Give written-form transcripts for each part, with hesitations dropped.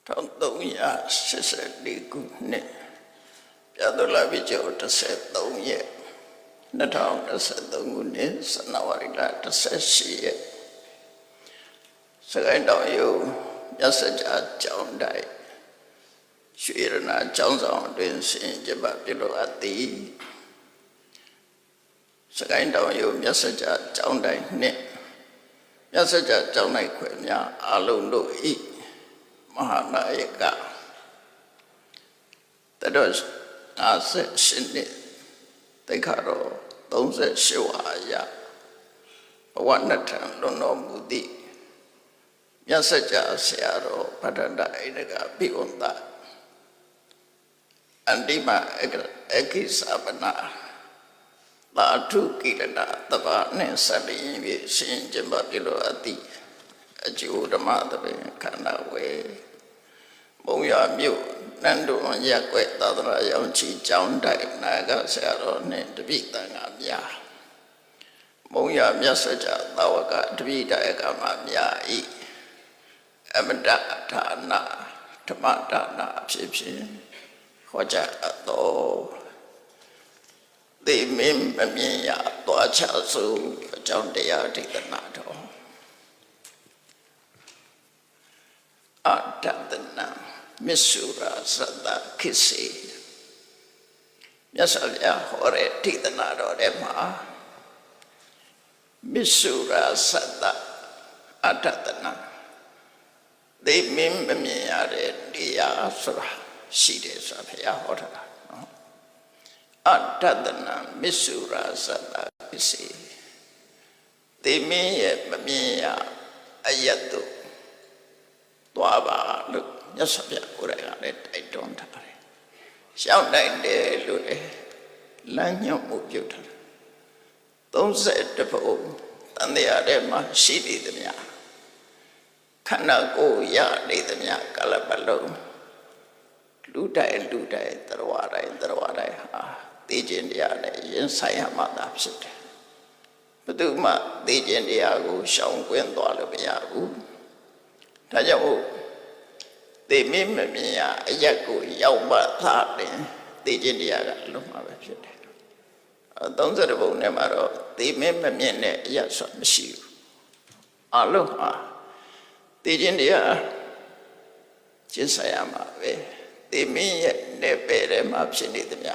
1384ခုနှစ်ပြတ်တော်လာပြီကျော်13ရက်2023ခုနှစ်ဇန်နဝါရီလ18ရက်စကိုင်းတောင်ရုံမြတ်စကြာကျောင်းတိုက်ရွှေရနာကျောင်းဆောင်တွင်ဆင်ကျပပြုလုပ်အပ်သည်စကိုင်းတောင်ရုံမြတ်စကြာကျောင်းတိုက်နှင့်မြတ်စကြာကျောင်းတိုက်ခွဲများအလုံးတို့ဤမဟာနာယကတတော်58နှစ်တိခါတော်38ဝါရဘဝနှစ်ထံလွန်တော်မူသည့်မြတ်စကြာဆရာတော်ဗဒ္ဒန္တအိနကပိဝန္တအန္တိမအကိသဗနာသာထုကိလနာတဘာနှင့်ဆက်လျင်၍ရှင်ကျင်ပပြုလိုအပ်သည့်အကျိုးဓမ္မသဘင်ခန္ဓာဝေမုံရမြို့နန္ဒုံရက်ွယ်သာသနာရောင်ချီကျောင်းတိုက်နာဂဆရာတော်နှင့်တပိတန်ဃာများမုံရမြတ်စကြာသာဝကတပိတယကမများဤအမတဌာနဓမ္မဒါနအဖြစ်ဖြင့်ဟောကြားအပ်တော်သေမင်းမမြင်ရသွားချစို့အကြောင်းတရားဒေသနာတော်အတ္တနာမစ္ဆုရာသတ္တခိစေမြတ်စွာဘုရားဟောတဲ့ဒေသနာတော်ထဲမှာမစ္ဆုရာသတ္တအတ္တနာသေမင်းမမြင်ရတဲ့တရားဆိုတာရှိတယ်ဆိုတာဘုရားဟောတာနော်အတ္တနာမစ္ဆုရာသတ္တခိစေသေမင်းရဲ့မမြင်ရအယတ္တုသွားပါလို့မြတ်စွာဘုရားကိုယ်တိုင်ကလည်းတိုက်တွန်းထားတယ်။ရှောက်တိုက်တယ်လို့လည်းလမ်းညွှန်မှုပြုထားတယ်။31ဘုံတန်တရားထဲမှာရှိနေသမျှခန္ဓာကိုယ်ရနေသမျှကာလပတ်လုံးလူတိုင်းသရဝတိုင်းဟာသိခြင်းတရားနဲ့ရင်ဆိုင်ရမှသာဖြစ်တယ်။ဘယ်သူမှသိခြင်းတရားကိုရှောင်ကွင်းသွားလို့မရဘူး။ဒါကြောင့်သေမင်းမမြင်ရအရက်ကိုရောက်မှသာတယ်သိခြင်းတရားကလုံးမှာပဲဖြစ်တယ်30ဘုံနဲ့မှာတော့သေမင်းမမြင်တဲ့အရက်ဆိုမရှိဘူးအလုံးဟာသိခြင်းတရားကျင့်ဆိုင်ရမှာပဲသေမင်းရဲ့နယ်ပယ်ထဲမှာဖြစ်နေသမျှ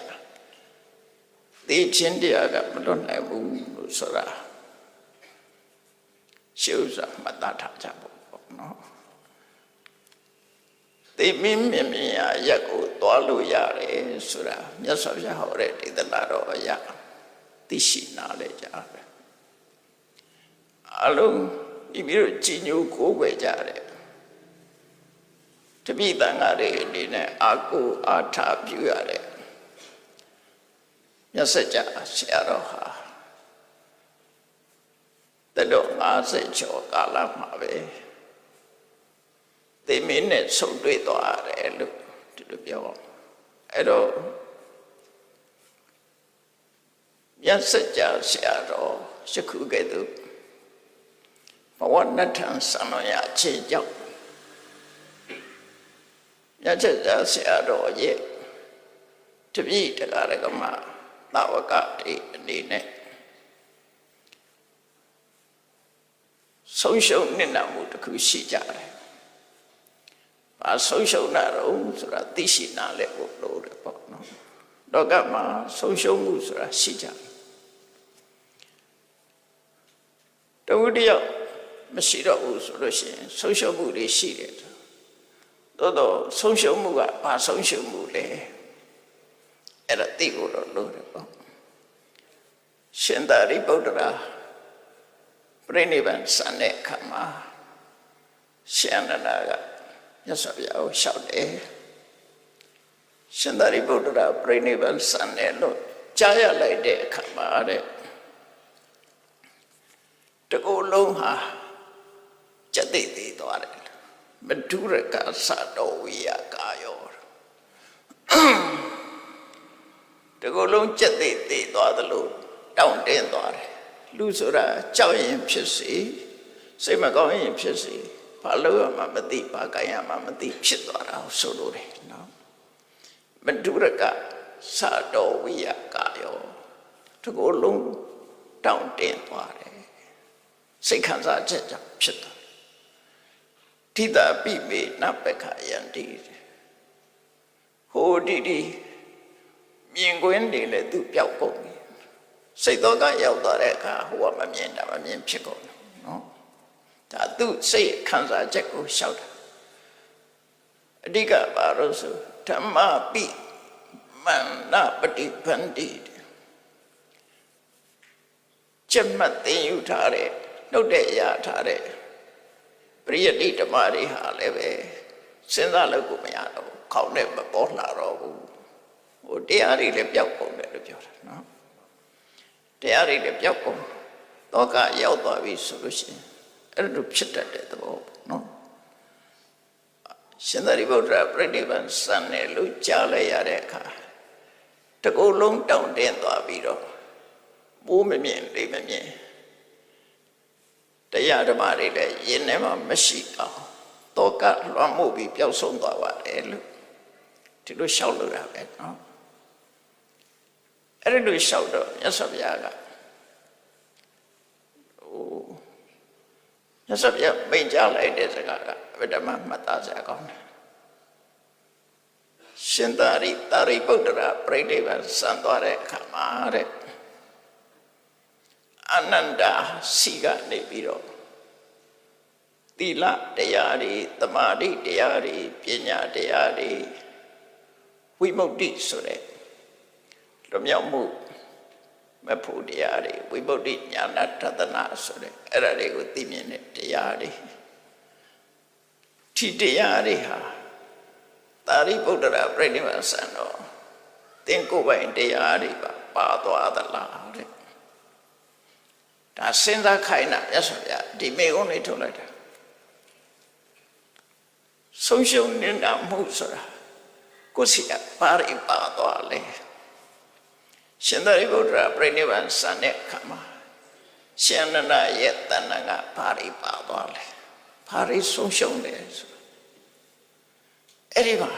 သိခြင်းတရားကမလွတ်နိုင်ဘူးလို့ဆိုတာရှုပ်စွာမှတ်သားထားကြဖို့ပေါ့နော်သေမင်းမြင်မြင်ရရက်ကိုသွားလို့ရတယ်ဆိုတာမြတ်စွာဘုရားဟောတဲ့ဒေသနာတော်အရာသိရှိနားလဲကြတယ်အလုံးဒီပြီးတော့ကြီးညိုကိုးကွယ်ကြတယ်တပိတန်ဃာတွေအနေနဲ့အာကိုအာထပြုရတယ်မြတ်စကြာဆရာတော်ဟာတတော်50ကျော်ကာလမှာပဲသေမင်းနဲ့ဆုံတွေ့သွားတယ်လို့ဒီလိုပြောအဲ့တော့မြတ်စကြာဆရာတော်ယခုကဲ့သို့ဘဝနှစ်ထံဆံတော်ရခြေကြောင့်မြတ်စကြာဆရာတော်ရဲ့တပည့်တရားရကမသာဝကတိအနေနဲ့ဆုံးရှုံးနစ်နာမှုတစ်ခုရှိကြတယ်ဘာဆုံးရှုံးတာတော့ဆိုတာသိရှိနာလဲဖို့လို့တယ်ပေါ့နော်လောကမှာဆုံးရှုံးမှုဆိုတာရှိကြတယ်တဝိတ္တရမရှိတော့ဘူးဆိုလို့ရှိရင်ဆုံးရှုံးမှုတွေရှိတယ်သို့တော့ဆုံးရှုံးမှုကဘာဆုံးရှုံးမှုလဲအဲ့ဒါသိဖို့တော့လို့တယ်ပေါ့ရှင်သာရိပုတ္တရာပြိဋိဘံစံတဲ့အခါမှာရှင်အနန္ဒာကမြတ်စွာဘုရားကိုလျှောက်တယ်ရှင်သာရိပုတ္တရာပြိဋိဘံစံတယ်လို့ကြားရလိုက်တဲ့အခါမှာတဲ့တကူလုံးဟာကြက်သိသေးသွားတယ်မဒုရကသတော်ဝိယကာယောတကူလုံးကြက်သိသေးသွားသလိုတောင့်တင်းသွားတယ်လူဆိုတာကြောက်ရင်ဖြစ်စေစိတ်မကောင်းရင်ဖြစ်စေ ဘာလို့မှမသိဘာကိုင်းရမှမသိဖြစ်သွားတာဆိုလို့တယ်နော်မဒုရကစာတော်ဝိယကာယောတကူလုံးတောင့်တင်းသွားတယ်စိတ်ခံစားချက်ကြောင့်ဖြစ်သွားထိတာပိမေနပက္ခယန္တိဟိုဒီမြင်ကွင်းနေလေသူပျောက်ကုန်ပြီစိတ်တော်ကရောက်သွားတဲ့အခါဟိုကမမြင်တာမမြင်ဖြစ်ကုန်တယ်နော်ဒါသူစိတ်ခံစားချက်ကိုရှောက်တာအဓိကဘာလို့ဆိုဓမ္မပိမန္နပฏิပန္တိကျက်မှတ်သိယူထားတဲ့နှုတ်တဲ့ရထားတဲ့ပရိယတိဓမ္မတွေဟာလည်းပဲစဉ်းစားလို့ကိုမရတော့ဘူးခေါင်းနဲ့မပေါ်လာတော့ဘူးဟိုတရားတွေလည်းပျောက်ကုန်တယ်လို့ပြောတာနော်တရားတွေလည်းပျောက်ကုန်တော့ကရောက်သွားပြီဆိုလို့ရှိရင်အဲ့လိုဖြစ်တတ်တဲ့သဘောနော်ရှင်သာရိပုတ္တရာပြိဋိဘံစံနယ်လို့ကြားလိုက်ရတဲ့အခါတကူလုံးတောင့်တင်းသွားပြီးတော့မိုးမမြင်လေမမြင်တရားဓမ္မတွေလည်းယင်ထဲမှာမရှိအောင်တော့ကလွှမ်းမိုးပြီးပျောက်ဆုံးသွားပါတယ်လို့ဒီလိုရှောက်လို့ရပဲနော်အဲ့ဒီလိုရှောက်တော့မြတ်စွာဘုရားကမြတ်စွာဘုရားမိန့်ကြားလိုက်တဲ့စကားကဗဓမ္မမှတ်သားစရာကောင်းတယ်ရှင်သာရိပုတ္တရာပြိဋိဘံစံသွားတဲ့အခါမှာတဲ့အနန္တစီကနေပြီးတော့သီလတရားတွေသမာဓိတရားတွေပညာတရားတွေဝိမု ക്തി ဆိုတဲ့လွတ်မြောက်မှုမဖို့တရားတွေဝိမု ക്തി ဉာဏတသနာဆိုတဲ့အဲ့ဒါတွေကိုသိမြင်တဲ့တရားတွေဒီတရားတွေဟာသာရိပုတ္တရာပြိဋိဘံစံတော့သင်ကိုယ်ပိုင်တရားတွေပါသွားသလားတဲ့ဒါစဉ်းစားခိုင်းတာမြတ်စွာဘုရားဒီမေကုန်းလေးထုတ်လိုက်တာဆုံးရှုံးနေတာမဟုတ်ဆိုတာကိုယ်စီကပါရိပါသွားလေရှင်သာရိပုတ္တရာပြိဋိဘံစံတဲ့အခါမှာရှင်နန္ဒရဲ့တဏ္ဍကပါရိပါသွားလေပါရိဆုံးရှုံးတယ်ဆိုအဲ့ဒီမှာ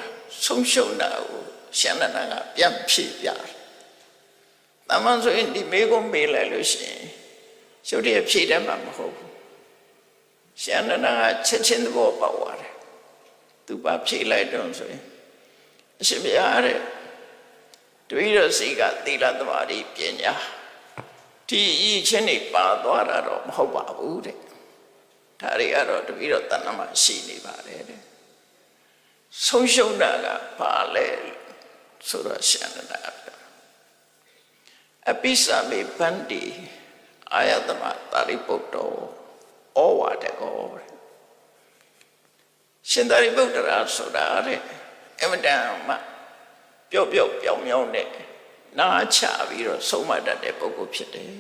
ဆုံးရှုံးတာကိုရှင်နန္ဒကပြန်ဖြည့်ပြတယ်။တမန်ဆိုရင်ဒီမေကုန်းမေးလိုက်လို့ရှိရင်ရုပ်တရက်ဖြည့်တတ်မှာမဟုတ်ဘူးရှင်နန္ဒကချက်ချင်းသဘောပေါက်သွားတယ်သူပါဖြည့်လိုက်တော့ဆိုရင်အရှင်ဘုရားတဲ့တပည့်တော်စီကသီလသမာဓိပညာဒီအချင်းတွေပါသွားတာတော့မဟုတ်ပါဘူးတဲ့ဒါတွေကတော့တပည့်တော်တဏ္ဍမှာရှိနေပါတယ်တဲ့ဆုံးရှုံးတာကဘာလဲဆိုတော့ရှင်နန္ဒအပိစာမေဗန္တိအာယတမသာရိပုတ္တောဩဝါဒကောရှင်သာရိပုတ္တရာဆိုတာတဲ့အမတန်မှပျော့ပြောင်မြောင်းတဲ့နာချပြီးတော့ဆုံးမတတ်တဲ့ပုဂ္ဂိုလ်ဖြစ်တယ်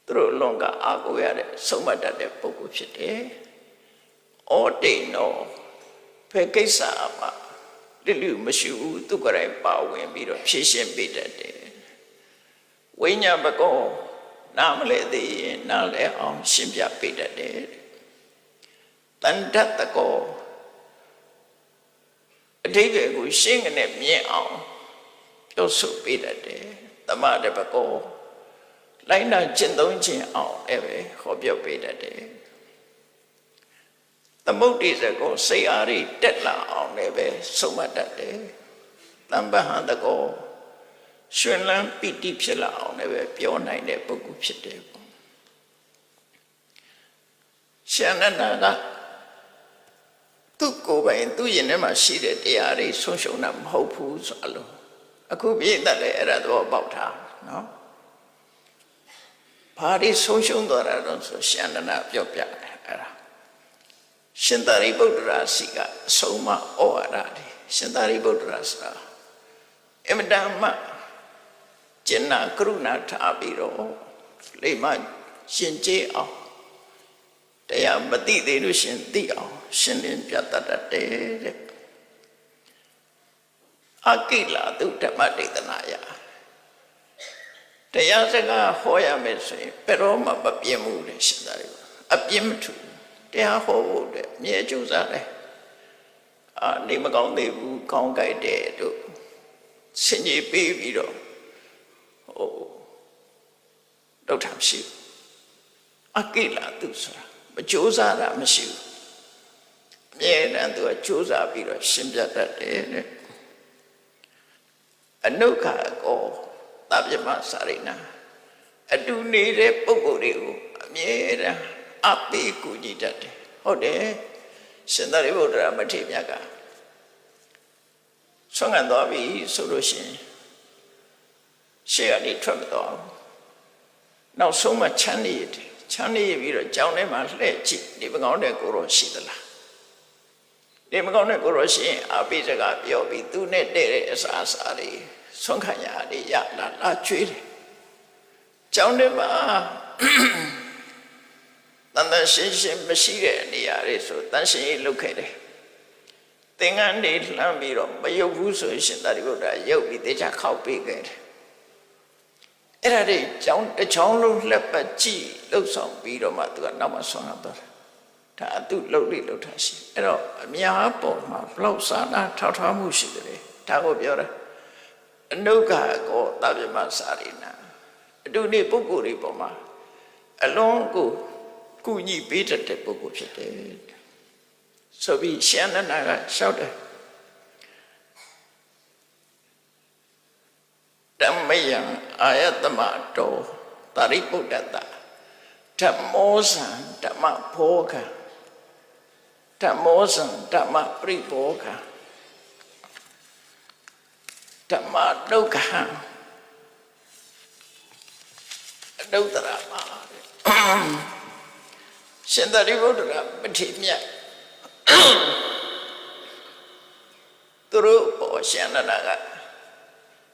သူတို့လွန်ကအားကိုးရတဲ့ဆုံးမတတ်တဲ့ပုဂ္ဂိုလ်ဖြစ်တယ်ဩတိန်နောဘယ်ကိစ္စမှလူမရှိဘူးသူကိုယ်တိုင်ပါဝင်ပြီးတော့ဖြည့်ရှင်းပေးတတ်တယ်ဝိညာဘကောနားမလဲသေးရင်နားလဲအောင်ရှင်းပြပေးတတ်တယ်တန်တတကောအဓိပ္ပာယ်ကိုရှင်းကနေမြင်အောင်ပြောဆိုပေးတတ်တယ်သမတဘကောလိုက်နာကျင့်သုံးခြင်းအောင်လည်းပဲဟောပြောပေးတတ်တယ်သမုဒ္ဒိစကောစိတ်အားတက်လာအောင်လည်းပဲဆုံးမတတ်တယ်တမ္ပဟံတကောရှင်လန်းပိတိဖြစ်လာအောင်လည်းပဲပြောနိုင်တဲ့ပုဂ္ဂိုလ်ဖြစ်တယ်ပေါ့ရှင်နန္ဒကသူ့ကိုယ်ပိုင်သူ့ရင်ထဲမှာရှိတဲ့တရားတွေဆုံးရှုံးတာမဟုတ်ဘူးဆိုလို့အခုပြည့်တဲ့လည်းအဲ့ဒါတော့ပေါက်ထားနော်ဘာတွေဆုံးရှုံးသွားတာတော့ဆိုရှင်နန္ဒပြောပြတယ်အဲ့ဒါရှင်သာရိပုတ္တရာစီကအဆုံးမဩဝါဒတွေရှင်သာရိပုတ္တရာဆိုတာအမတန်မှကျင့်နာကရုဏာထားပြီးတော့လိမ္မာရှင်ကျေးအောင်တရားမသိသေးလို့ရှင်သိအောင်ရှင်းလင်းပြတတ်တယ်တဲ့အကိလာသူဓမ္မဒေသနာယတရားစကားဟောရမယ်ဆိုရင်ဘယ်တော့မှမပြင်းဘူးလေရှင်သာရိပုတ္တရာအပြင်းမထူ တရားဟောဖို့တဲ့မြဲကြိုးစားတယ်နေမကောင်းသေးဘူးကောင်းကြိုက်တယ်တို့ဆင်ကြီးပေးပြီးတော့လောက်တာမရှိဘူးအကိလာသူဆိုတာမကြိုးစားတာမရှိဘူးအမြဲတမ်းသူကကြိုးစားပြီးတော့ရှင်းပြတတ်တယ်တဲ့အနုခါကောသဗ္ဗမစာရိနာအတူနေတဲ့ပုဂ္ဂိုလ်တွေကိုအမြဲတမ်းအပေးကူညီတတ်တယ်ဟုတ်တယ်ရှင်သာရိပုတ္တရာမထေရမြတ်ကဆွမ်းခံသွားပြီဆိုလို့ရှိရင်ရှေ့ကနေထွက်မသွားဘူးနောက်ဆုံးမှချမ်းနေရတယ်ချမ်းနေပြီးတော့ကြောင်းထဲမှာလှည့်ကြည့်ဒီမကောင်းတဲ့ကိုရောရှိသလားဒီမကောင်းတဲ့ကိုရောရှိရင်အပိစကားပြောပြီးသူနဲ့တဲ့တဲ့အစာအစာတွေဆွမ်းခံရတွေရလာကျွေးတယ်ကြောင်းထဲမှာတန်တန်ရှင်းရှင်းမရှိတဲ့နေရာတွေဆိုတန်ရှင်းရေးလုပ်ခဲ့တယ်သင်္ကန်းတွေလှမ်းပြီးတော့မယုတ်ဘူးဆိုရှင်သာရိပုတ္တရာယုတ်ပြီးတေချာခောက်ပေးခဲ့တယ်အဲ့ဒါတွေကြောင်းတစ်ချောင်းလုံးလက်ပတ်ကြည့်လှုပ်ဆောင်ပြီးတော့မှသူကနောက်မှဆွမ်းလာတော့ဒါသူလှုပ်လိလှုပ်ထားရှိအဲ့တော့အများပေါ်မှာဘလောက်စာနာထောက်ထားမှုရှိတယ်ဒါကိုပြောတာအနုခါကောသဗ္ဗမစာရိနာအတူနေပုဂ္ဂိုလ်တွေပေါ်မှာအလုံးကိုကုညီပေးတတ်တဲ့ပုဂ္ဂိုလ်ဖြစ်တယ်ဆိုပြီးရှန္ဒနာကလျှောက်တယ်ဓမ္မယံအာယတမတောတာရိပုတ္တတဓမ္မောဇံဓမ္မဘောဂံဓမ္မောဇံဓမ္မပရိဘောဂံဓမ္မဒုက္ခံအဒုတ္တရမှာရှင်သာရိပုတ္တရာမထေရမြတ်သူတို့ပေါ်ရှင်နနာက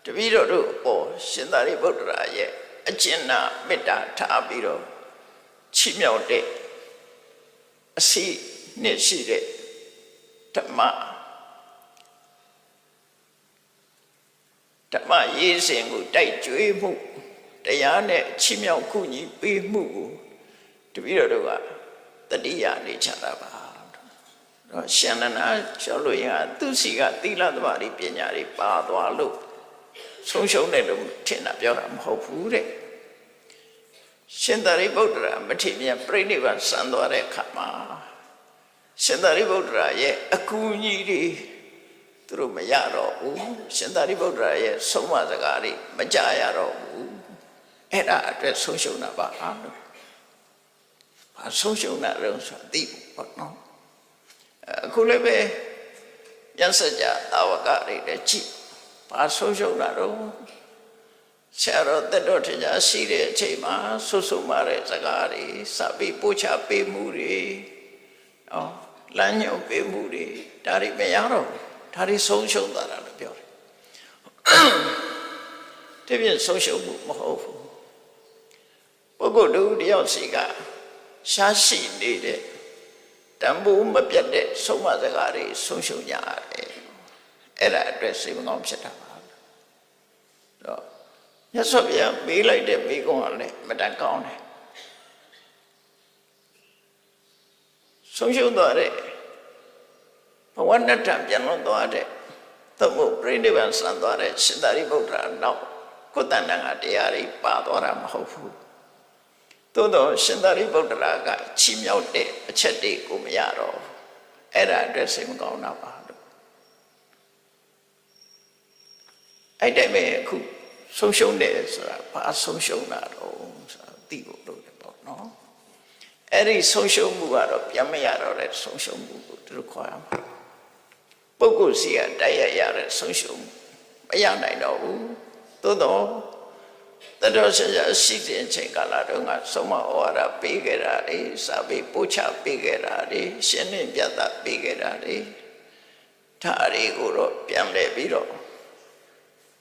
တပည့်တော်တို့ပေါ်ရှင်သာရိပုတ္တရာရဲ့အကျဉ်းနာမေတ္တာထားပြီးတော့ချီးမြှောက်တဲ့အစီနှစ်ရှိတဲ့ဓမ္မရေးစဉ်ကိုတိုက်ကြွေးမှုတရားနဲ့ချီးမြှောက်ကူညီပေးမှုကိုတပည့်တော်တို့ကတတိယနေချတာပါတော့ရှန္ဒနာကျော်လို့ရသူစီကသီလသမารိပညာတွေပါသွားလို့ဆုံးရှုံးတယ်လို့ထင်တာပြောတာမဟုတ်ဘူးတဲ့ရှင်သာရိပုတ္တရာမထေရမြတ်ပြိဋိဘံစံသွားတဲ့အခါမှာရှင်သာရိပုတ္တရာရဲ့အကူအညီတွေသူတို့မရတော့ဘူးရှင်သာရိပုတ္တရာရဲ့ဆုံးမစကားတွေမကြားရတော့ဘူးအဲ့ဒါအတွက်ဆုံးရှုံးတာပါလို့ဘာဆုံးရှုံးတာလဲဆိုသိဖို့ပေါ့နော်အခုလည်းပဲပြန်စကြတာဝကတွေလည်းကြည့်ဘာဆုံးရှုံးတာတော့ဆရာတော်တက်တော်ထင်ရှားရှိတဲ့အချိန်မှာဆွဆွမတဲ့စကားတွေစပြီးပို့ချပေးမှုတွေလမ်းညွှန်ပေးမှုတွေဒါတွေမရတော့ဒါတွေဆုံးရှုံးသွားတာလို့ပြောတယ်တပြည့်ဆုံးရှုံးမှုမဟုတ်ဘူးပုဂ္ဂိုလ်တို့တယောက်စီကရှားရှိနေတဲ့တန်ဖိုးမပြတ်တဲ့ဆုံးမစကားတွေဆုံးရှုံးကြရတယ်အဲ့ဒါအတွက်စိတ်မကောင်းဖြစ်တာပါတော့မြတ်စွာဘုရားမေးလိုက်တဲ့မိကုံးကလည်းမတန်ကောင်းတယ်ဆုံးရှုံးသွားတဲ့ဘဝနဲ့တံပြန်လွန်သွားတဲ့သို့မဟုတ်ပြိဋိဘံစံသွားတဲ့ရှင်သာရိပုတ္တရာနောက်ကိုယ်တန်တန်ကတရားတွေပါသွားတာမဟုတ်ဘူးသို့တော့ရှင်သာရိပုတ္တရာကချီးမြှောက်တဲ့အချက်တွေကိုမရတော့အဲ့ဒါအတွက်စိတ်မကောင်းတာပါလို့အဲ့တိုင်းပဲအခုဆုံးရှုံးတယ်ဆိုတာဘာဆုံးရှုံးတာတော့ဆိုတာသိဖို့လုပ်တယ်ပေါ့နော်အဲ့ဒီဆုံးရှုံးမှုကတော့ပြန်မရတော့တဲ့ဆုံးရှုံးမှုကိုသူတို့ခေါ်ရမှာပုဂ္ဂိုလ်စီကတိုက်ရရတဲ့ဆုံးရှုံးမှုမရနိုင်တော့ဘူးသို့တော့တတော်ဆရာရှိတဲ့အချိန်ကာလတုန်းကဆုံးမဩဝါဒပေးခဲ့တာလေစာပေပို့ချပေးခဲ့တာလေရှင်းလင်းပြသပေးခဲ့တာလေဒါတွေကိုတော့ပြန်လဲပြီးတော့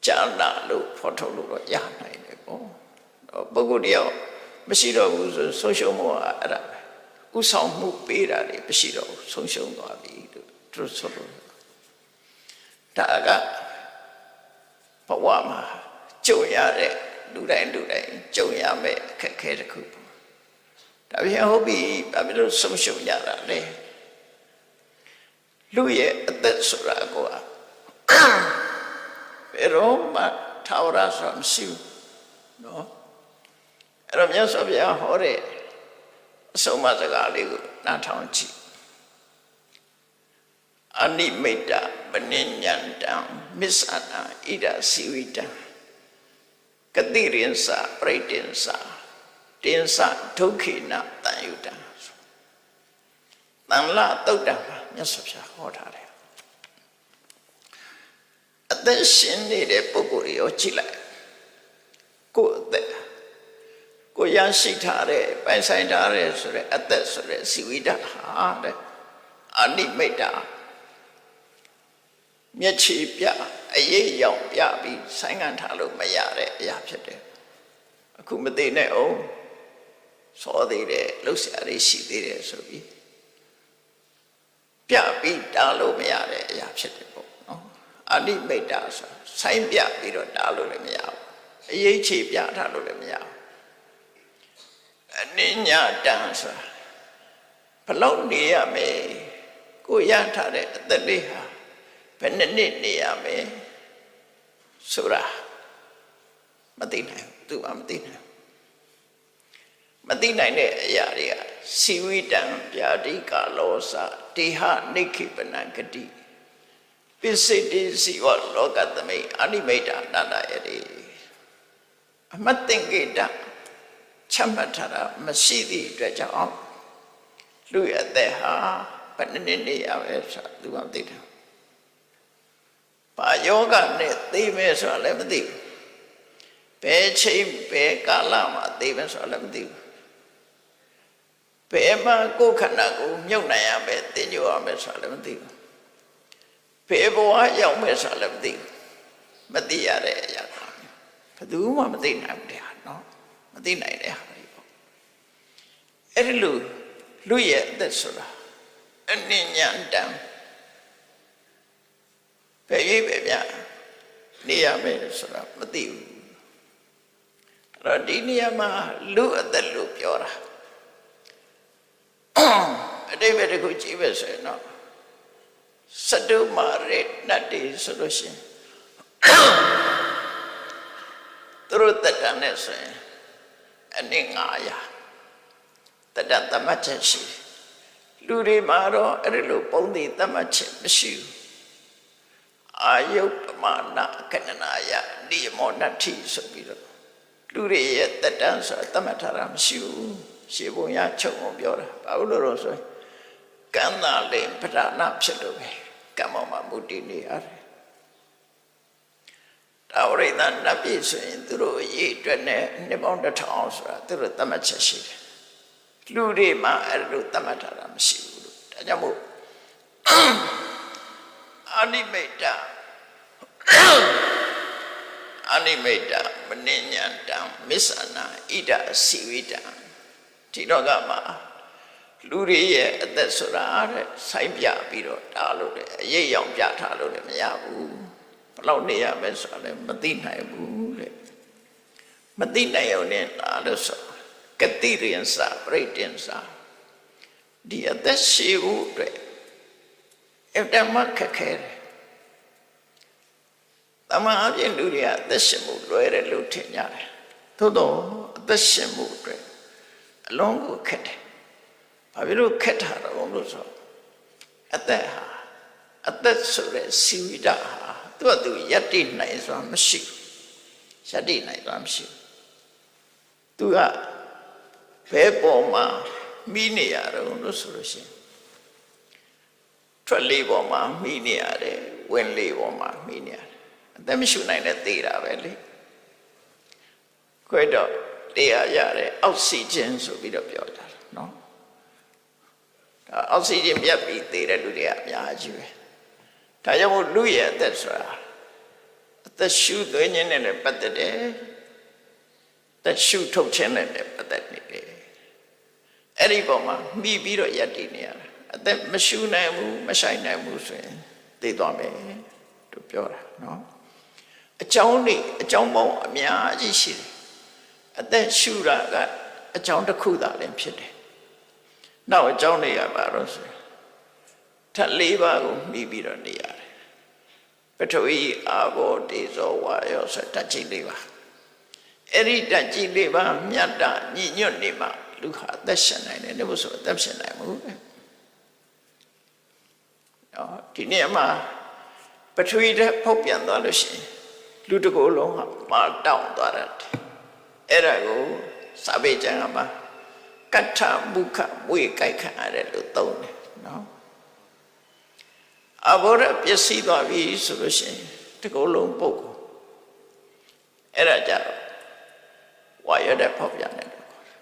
ကျမ်းနာလို့ဖော်ထုတ်လို့တော့ရနိုင်တယ်ပေါ့ပုဂ္ဂိုလ်တယောက်မရှိတော့ဘူးဆိုဆုံးရှုံးမှုကအဲ့ဒါပဲဥဆောင်မှုပေးတာလေမရှိတော့ဘူးဆုံးရှုံးသွားပြီလို့သူဆိုလို့ဒါကဘဝမှာကြုံရတဲ့လူတိုင်းကြုံရမယ်အခက်အခဲတစ်ခုပေါ့ ဒါပြန်ဟုတ်ပြီဘာဖြစ်လို့ဆုံးရှုံးကြတာလဲလူရဲ့အသက်ဆိုတာကိုဘယ်တော့မှထာဝရဆိုတာမရှိဘူးနော်အဲ့တော့မြတ်စွာဘုရားဟောတဲ့အဆုံးအမစကားလေးကိုနားထောင်ကြည့်အနိမိတ်တပဋိညာဏံမစ္ဆာနာဣဒစီဝိတံကတိရိဉ္စပရိတိဉ္စတင်္စဒုက္ခိနတန်ယုတံတန်လတုတ်တံမြတ်စွာဘုရားဟောထားတယ်အသက်ရှင်နေတဲ့ပုဂ္ဂိုလ်ရောကြည့်လိုက်ကိုယ်အသက်ကိုရရှိထားတဲ့ပိုင်ဆိုင်ထားတဲ့ဆိုတဲ့အသက်ဆိုတဲ့စီဝိတဟာတဲ့အနိမိတ်တာမျက်ခြေပြအရေးရောင်ပြပြီးဆိုင်ငံထားလို့မရတဲ့အရာဖြစ်တယ်အခုမသိနဲ့အောင်စောသေးတယ်လှုပ်ရှားလေးရှိသေးတယ်ဆိုပြီးပြပြီးတားလို့မရတဲ့အရာဖြစ်တယ်ပေါ့နော်အနိမိတ်တာဆိုဆိုင်ပြပြီးတော့တားလို့လည်းမရဘူးအရေးခြေပြထားလို့လည်းမရဘူးအနိညာတံဆိုတာဘလို့နေရမယ်ကိုရထားတဲ့အသက်လေးဟာဘယ်နှစ်နှစ်နေရမယ်ဆိုတာမသိနိုင်ဘူးသူကမသိနိုင်မသိနိုင်တဲ့အရာတွေကစီဝိတံဗျာတိကာလောစတေဟနိခိပနဂတိပစ္စိတိစီဝလောကသမိအနိမိတ်တာနန္ဒယတိအမတ်သင်္ကေတချမှတ်ထားတာမရှိသည့်အတွက်ကြောင့်လူရဲ့အသက်ဟာဘယ်နှစ်နှစ်နေရမယ်ဆိုတာသူကမသိတယ်ဘာယောဂနဲ့သိမယ်ဆိုတာလည်းမသိဘူးဘယ်ချိန်ဘယ်ကာလမှာသိမယ်ဆိုတာလည်းမသိဘူးဘယ်မှာကိုယ်ခန္ဓာကိုမြုပ်နိုင်ရမယ်တင်ညိုရမယ်ဆိုတာလည်းမသိဘူးဘယ်ဘဝရောက်မယ်ဆိုတာလည်းမသိဘူးမသိရတဲ့အရာကဘယ်သူမှမသိနိုင်ဘူးတဲ့ဟာနော်မသိနိုင်တဲ့ဟာတွေပေါ့အဲ့ဒီလိုလူရဲ့အသက်ဆိုတာအနိညာတံဘယ်ရေးပဲဗျာနေရမယ်ဆိုတာမသိဘူးအဲ့တော့ဒီနေရာမှာလူအသက်လို့ပြောတာအတိပ္ပယ်တစ်ခုကြည့်ပဲဆိုရင်တော့စတုမာရေနတ်တေဆိုလို့ရှိရင်သူတို့တတန်နဲ့ဆိုရင်အနည်း900တတန်သမတ်ချက်ရှိလူတွေမှာတော့အဲ့ဒီလိုပုံသေးသမတ်ချက်မရှိဘူးအာယုပမာဏကဏနာယနိမောနတ္ထိဆိုပြီးတော့လူတွေရဲ့တတန်ဆိုတာသတ်မှတ်ထားတာမရှိဘူးရှေးဘုံရချုပ်အောင်ပြောတာဘာလို့လို့ဆိုရင်ကံသာလေးပဓာနာဖြစ်လို့ပဲကံမောမှာမူတည်နေရတယ်ဒါဝိဒ္ဓနတ်ပြည်ဆိုရင်သူတို့အရေးအတွက်နဲ့နှစ်ပေါင်း1000ဆိုတာသူတို့သတ်မှတ်ချက်ရှိတယ်လူတွေမှာအဲ့လိုသတ်မှတ်ထားတာမရှိဘူးလို့ဒါကြောင့်မို့အနိမိတ်တအနိမိတ်တမနိညာတံမစ္ဆာနာဣဒစီဝိတံဒီတော့ကမှာလူတွေရဲ့အသက်ဆိုတာတဲ့ဆိုင်ပြပြီးတော့တားလို့တဲ့အရေးရောင်ပြထားလို့လည်းမရဘူးဘယ်လောက်နေရမယ်ဆိုတာလည်းမသိနိုင်ဘူးတဲ့မသိနိုင်အောင်နဲ့လားလို့ဆိုကတိရိဉ္စပရိတိဉ္စဒီအသက်ရှိဖို့အတွက်အတမခက်ခဲတယ်တမန်အပြင်လူတွေကအသက်ရှင်မှုလွယ်တယ်လို့ထင်ကြတယ်သို့တော့အသက်ရှင်မှုအတွက်အလုံးကိုခက်တယ်ဘာဖြစ်လို့ခက်တာတော့လို့ဆိုအသက်ဟာအသက်ဆိုတဲ့စီဝိတဟာသူ့အတူယက်တိနိုင်ဆိုတာမရှိဘူးယက်တိနိုင်ဆိုတာမရှိဘူးသူကဘယ်ပေါ်မှာမိနေရတော့လို့ဆိုလို့ရှိရင်ထွက်လေးပေါ်မှာမိနေရတယ်ဝင်လေးပေါ်မှာမိနေရတယ်အသက်မရှိနိုင်တဲ့သေးတာပဲလေခွဲတော့တရားရတဲ့အောက်ဆီဂျင်ဆိုပြီးတော့ပြောကြတယ်နော်ဒါအောက်ဆီဂျင်ပြတ်ပြီးသေးတဲ့လူတွေကအများကြီးပဲဒါကြောင့်မို့လူရဲ့အသက်ဆိုတာအသက်ရှူသွင်းခြင်းနဲ့ပတ်သက်တယ်သက်ရှူထုတ်ခြင်းနဲ့ပတ်သက်နေတယ်အဲ့ဒီပေါ်မှာမိပြီးတော့ယက်တည်နေရတာအသက်မရှူနိုင်ဘူးမဆိုင်နိုင်ဘူးဆိုရင်သိသွားမယ်လို့ပြောတာနော်အကြောင်းပေါင်းအများကြီးရှိတယ်အသက်ရှူတာကအကြောင်းတစ်ခုသာလည်းဖြစ်တယ် နောက်အကြောင်းတွေကပါတော့ဆိုဓာတ်၄ပါးကိုမိပြီးတော့နေရတယ်ပထဝီအာဘောတေဇောဝါယောဆိုဓာတ်ကြီး၄ပါးအဲ့ဒီဓာတ်ကြီး၄ပါးမြတ်တာညီညွတ်နေမှလူဟာအသက်ရှင်နိုင်တယ်ဒါမို့ဆိုအသက်ရှင်နိုင်မှုပဲဒီနေ့မှာပထဝီဓာတ်ဖောက်ပြန်သွားလို့ရှိရင်လူတစ်ကိုယ်လုံးဟာမာတောင့်သွားတယ်အဲ့ဒါကိုစာပေကျမ်းမှာကဋ္ဌမုခမွေကြိုက်ခံရတယ်လို့သုံးတယ်နော်အဘောရပျက်စီးသွားပြီဆိုလို့ရှိရင်တစ်ကိုယ်လုံးပုတ်ကိုအဲ့ဒါကြတော့ဝါရတဲ့ဖောက်ပြန်တယ်လို့ခေါ်တယ်